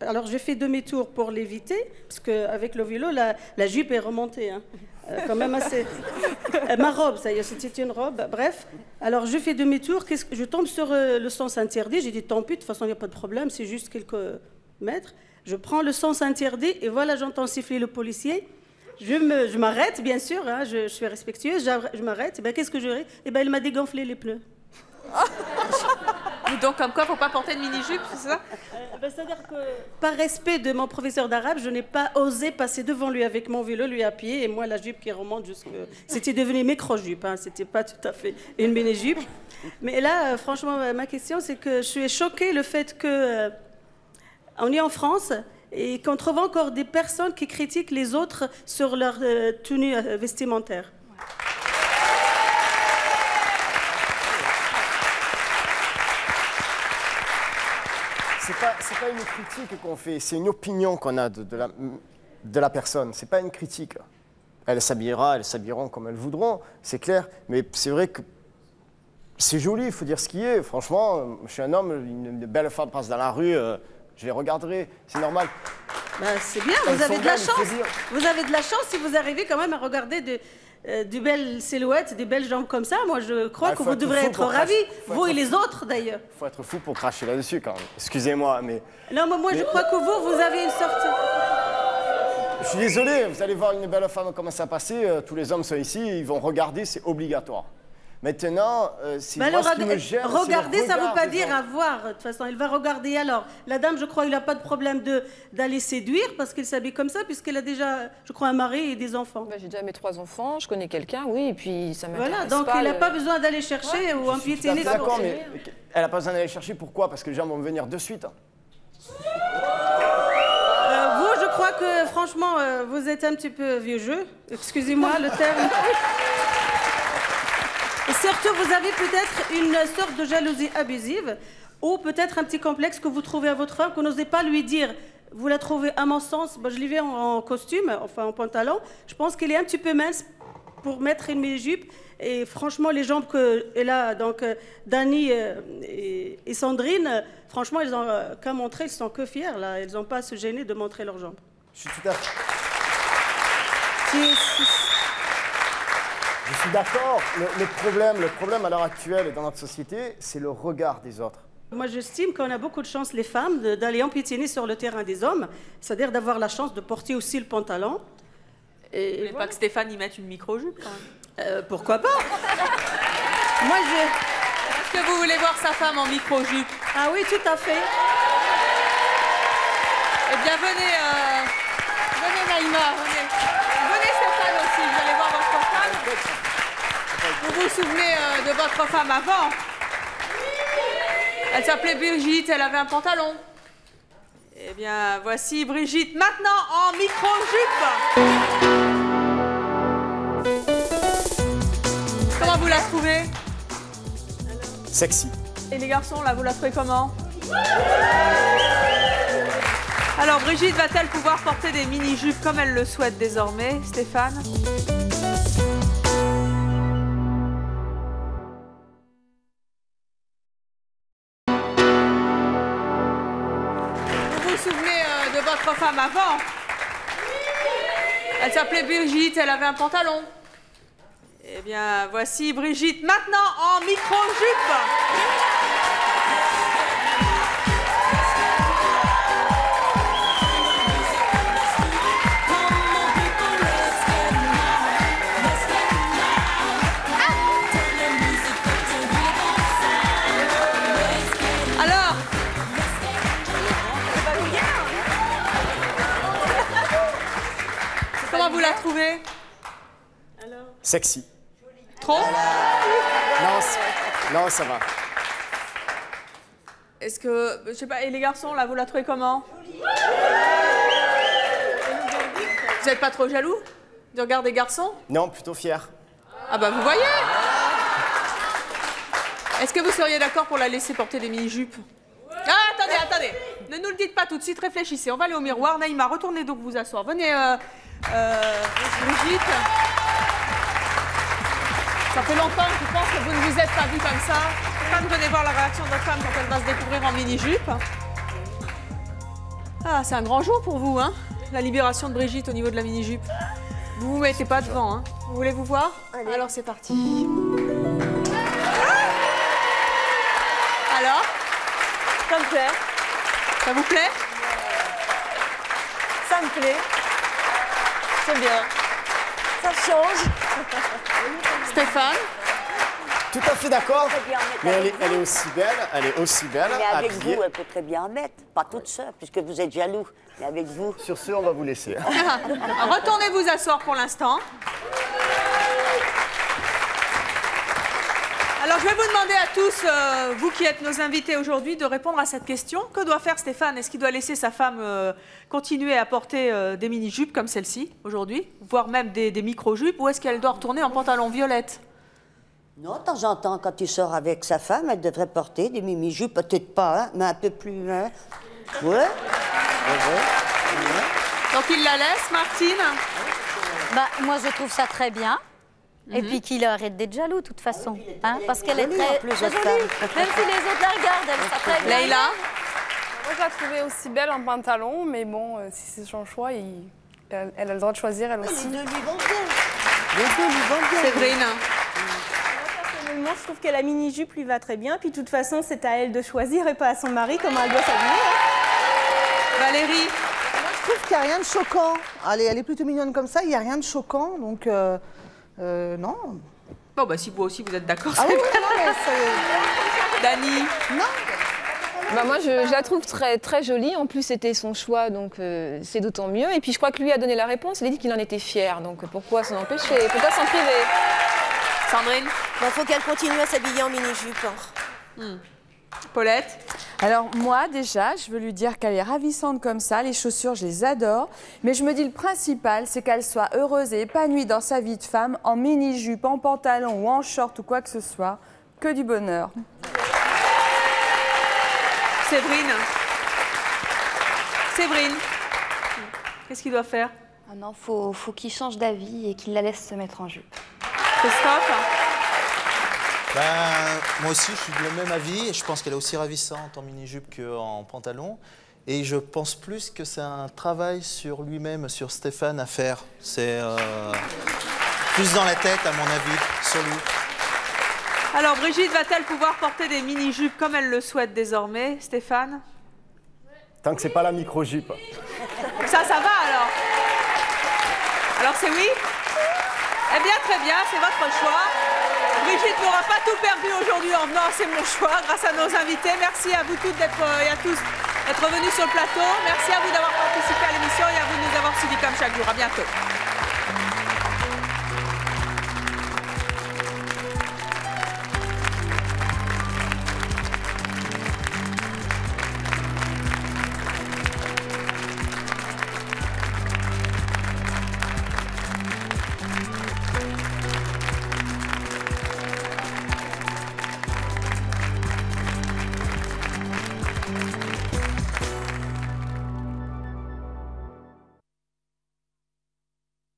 Speaker 22: Alors, j'ai fait demi-tour pour l'éviter parce qu'avec le vélo, la jupe est remontée. Hein. Quand même assez... ma robe, ça y est, c'était une robe, bref. Alors, je fais demi-tour, je tombe sur le sens interdit. J'ai dit, tant pis, de toute façon, il n'y a pas de problème, c'est juste quelques mètres. Je prends le sens interdit et voilà, j'entends siffler le policier. Je m'arrête, bien sûr, hein, je suis respectueuse, je m'arrête. Et ben, qu'est-ce que je dirais? Eh ben, il m'a dégonflé les pneus.
Speaker 7: Et donc, comme quoi, il ne faut pas porter de mini-jupe, c'est ça?
Speaker 22: C'est-à-dire que, par respect de mon professeur d'arabe, je n'ai pas osé passer devant lui avec mon vélo, lui à pied, et moi, la jupe qui remonte jusque... C'était devenu micro-jupe, hein, c'était pas tout à fait une mini-jupe. Mais là, franchement, ma question, c'est que je suis choquée le fait que... on est en France, et qu'on trouve encore des personnes qui critiquent les autres sur leur tenue vestimentaire.
Speaker 15: C'est pas une critique qu'on fait, c'est une opinion qu'on a de la personne. C'est pas une critique. Elles s'habilleront comme elles voudront, c'est clair. Mais c'est vrai que c'est joli, il faut dire ce qui est. Franchement, je suis un homme, une belle femme passe dans la rue, je les regarderai, c'est normal.
Speaker 22: Ben, c'est bien, vous avez de la chance. Vous avez de la chance si vous arrivez quand même à regarder de belles silhouettes, des belles jambes comme ça. Moi, je crois que vous devrez être ravis, vous et les autres d'ailleurs.
Speaker 15: Il faut être fou pour cracher là-dessus quand même. Excusez-moi, mais...
Speaker 22: Non, mais moi, je crois que vous avez une sorte...
Speaker 15: Je suis désolé, vous allez voir une belle femme commencer à passer, tous les hommes sont ici, ils vont regarder, c'est obligatoire. Maintenant, c'est moi ce qui me gêne.
Speaker 22: Regarder, ça ne veut pas dire avoir. De toute façon, il va regarder alors. La dame, je crois, il n'a pas de problème d'aller séduire parce qu'il s'habille comme ça, puisqu'elle a déjà, je crois, un mari et des enfants.
Speaker 8: Bah, j'ai déjà mes 3 enfants, je connais quelqu'un, oui, et puis ça m'intéresse pas.
Speaker 22: Voilà, donc il n'a pas besoin d'aller chercher ou empiétiner.
Speaker 15: D'accord, mais elle n'a pas besoin d'aller chercher. Pourquoi? Parce que les gens vont venir de suite.
Speaker 22: Vous, je crois que, franchement, vous êtes un petit peu vieux jeu. Excusez-moi le terme. Et surtout, vous avez peut-être une sorte de jalousie abusive ou peut-être un petit complexe que vous trouvez à votre femme, que vous n'osez pas lui dire. Vous la trouvez, à mon sens, je l'ai vu en costume, enfin en pantalon. Je pense qu'elle est un petit peu mince pour mettre une mini-jupe. Et franchement, les jambes qu'elle a, donc Dani et Sandrine, franchement, elles n'ont qu'à montrer, elles sont que fières, là. Elles n'ont pas à se gêner de montrer leurs jambes.
Speaker 15: Je suis tout à fait... Je suis d'accord. Le problème à l'heure actuelle et dans notre société, c'est le regard des autres.
Speaker 22: Moi, j'estime qu'on a beaucoup de chance, les femmes, d'aller empiétiner sur le terrain des hommes, c'est-à-dire d'avoir la chance de porter aussi le pantalon.
Speaker 7: Et vous voulez pas que Stéphane y mette une micro-jupe, quand même?
Speaker 22: Pourquoi pas? Moi,
Speaker 7: Est-ce que vous voulez voir sa femme en micro-jupe?
Speaker 22: Ah oui, tout à fait.
Speaker 7: Eh bien, venez Naïma, venez. Venez Stéphane aussi, vous allez voir votre femme. Vous vous souvenez de votre femme avant? Elle s'appelait Brigitte, elle avait un pantalon. Eh bien, voici Brigitte maintenant en micro-jupe. Comment vous la trouvez?
Speaker 15: Sexy.
Speaker 7: Et les garçons, là, vous la trouvez comment? Alors, Brigitte va-t-elle pouvoir porter des mini-jupes comme elle le souhaite désormais, Stéphane? Vous vous souvenez de votre femme avant? Elle s'appelait Brigitte, elle avait un pantalon. Eh bien, voici Brigitte maintenant en micro-jupe. Comment vous la trouvez?
Speaker 15: Sexy.
Speaker 7: Trop?
Speaker 15: Non, ça va.
Speaker 7: Est-ce que, je sais pas, et les garçons, là, vous la trouvez comment? Vous n'êtes pas trop jaloux du regard des garçons?
Speaker 15: Non, plutôt fier.
Speaker 7: Ah bah vous voyez. Est-ce que vous seriez d'accord pour la laisser porter des mini-jupes? Ah, attendez. Ne nous le dites pas tout de suite, réfléchissez. On va aller au miroir. Naïma, retournez donc vous asseoir. Venez, Brigitte. Ça fait longtemps, je pense que vous ne vous êtes pas vue comme ça. Stéphane, venez voir la réaction de votre femme quand elle va se découvrir en mini-jupe. Ah, c'est un grand jour pour vous, hein, la libération de Brigitte au niveau de la mini-jupe. Vous vous mettez pas devant, hein. Vous voulez vous voir? Allez. Alors c'est parti. Alors?
Speaker 16: Ça me plaît.
Speaker 7: Ça vous plaît?
Speaker 16: Ça me plaît. C'est bien. Ça change.
Speaker 7: Stéphane?
Speaker 15: Tout à fait d'accord. Mais
Speaker 3: avec
Speaker 15: elle est aussi belle,
Speaker 3: Mais avec
Speaker 15: habillée.
Speaker 3: vous, elle peut très bien en mettre. Pas toute seule, puisque vous êtes jaloux. Mais avec vous.
Speaker 15: Sur ce, on va vous laisser.
Speaker 7: Retournez vous asseoir pour l'instant. Alors, je vais vous demander à tous, vous qui êtes nos invités aujourd'hui, de répondre à cette question. Que doit faire Stéphane? Est-ce qu'il doit laisser sa femme continuer à porter des mini-jupes comme celle-ci, aujourd'hui, voire même des micro-jupes, ou est-ce qu'elle doit retourner en pantalon violette?
Speaker 3: Non, de temps en temps, quand il sort avec sa femme, elle devrait porter des mini-jupes, peut-être pas, hein, mais un peu plus... Hein. Ouais.
Speaker 7: Donc, il la laisse, Martine?
Speaker 21: Bah, moi, je trouve ça très bien. Et puis qu'il arrête d'être jaloux, de toute façon. Hein, parce qu'elle est très jolie. Même si les autres la regardent, elle sera très bien.
Speaker 7: Leïla?
Speaker 10: Moi, je la trouvais aussi belle en pantalon, mais bon, si c'est son choix, elle a le droit de choisir, elle aussi.
Speaker 3: Les deux lui vont bien. Les deux lui vont bien.
Speaker 7: Séverine?
Speaker 5: Personnellement, je trouve que la mini-jupe lui va très bien. Puis de toute façon, c'est à elle de choisir et pas à son mari comment elle doit s'habiller.
Speaker 7: Valérie?
Speaker 11: Moi, je trouve qu'il n'y a rien de choquant. Elle est plutôt mignonne comme ça, il n'y a rien de choquant, donc non.
Speaker 7: Bon, bah si vous aussi vous êtes d'accord,
Speaker 11: Ah
Speaker 7: c'est
Speaker 11: oui,
Speaker 7: bien.
Speaker 11: non, mais c'est...
Speaker 7: Dani?
Speaker 11: Non.
Speaker 8: Bah moi, je la trouve très, très jolie. En plus, c'était son choix, donc c'est d'autant mieux. Et puis, je crois que lui a donné la réponse. Il a dit qu'il en était fier. Donc, pourquoi s'en empêcher? Pourquoi s'en priver?
Speaker 7: Sandrine?
Speaker 9: Il faut qu'elle continue à s'habiller en mini-jupe.
Speaker 7: Paulette?
Speaker 10: Alors moi déjà, je veux lui dire qu'elle est ravissante comme ça, les chaussures je les adore, mais je me dis le principal c'est qu'elle soit heureuse et épanouie dans sa vie de femme, en mini-jupe, en pantalon ou en short ou quoi que ce soit, que du bonheur.
Speaker 7: Séverine? Séverine? Qu'est-ce qu'il doit faire?
Speaker 1: Ah non, faut qu'il change d'avis et qu'il la laisse se mettre en jupe.
Speaker 7: Christophe?
Speaker 4: Ben, moi aussi, je suis de le même avis et je pense qu'elle est aussi ravissante en mini-jupe qu'en pantalon. Et je pense plus que c'est un travail sur lui-même, sur Stéphane à faire. C'est plus dans la tête, à mon avis, sur lui.
Speaker 7: Alors, Brigitte va-t-elle pouvoir porter des mini-jupes comme elle le souhaite désormais, Stéphane?
Speaker 15: Tant que c'est pas la micro-jupe.
Speaker 7: Ça va alors? Alors, c'est oui? Eh bien, très bien, c'est votre choix. Brigitte n'aura pas tout perdu aujourd'hui en venant à C'est mon choix grâce à nos invités. Merci à vous toutes et à tous d'être venus sur le plateau. Merci à vous d'avoir participé à l'émission et à vous de nous avoir suivis comme chaque jour. À bientôt.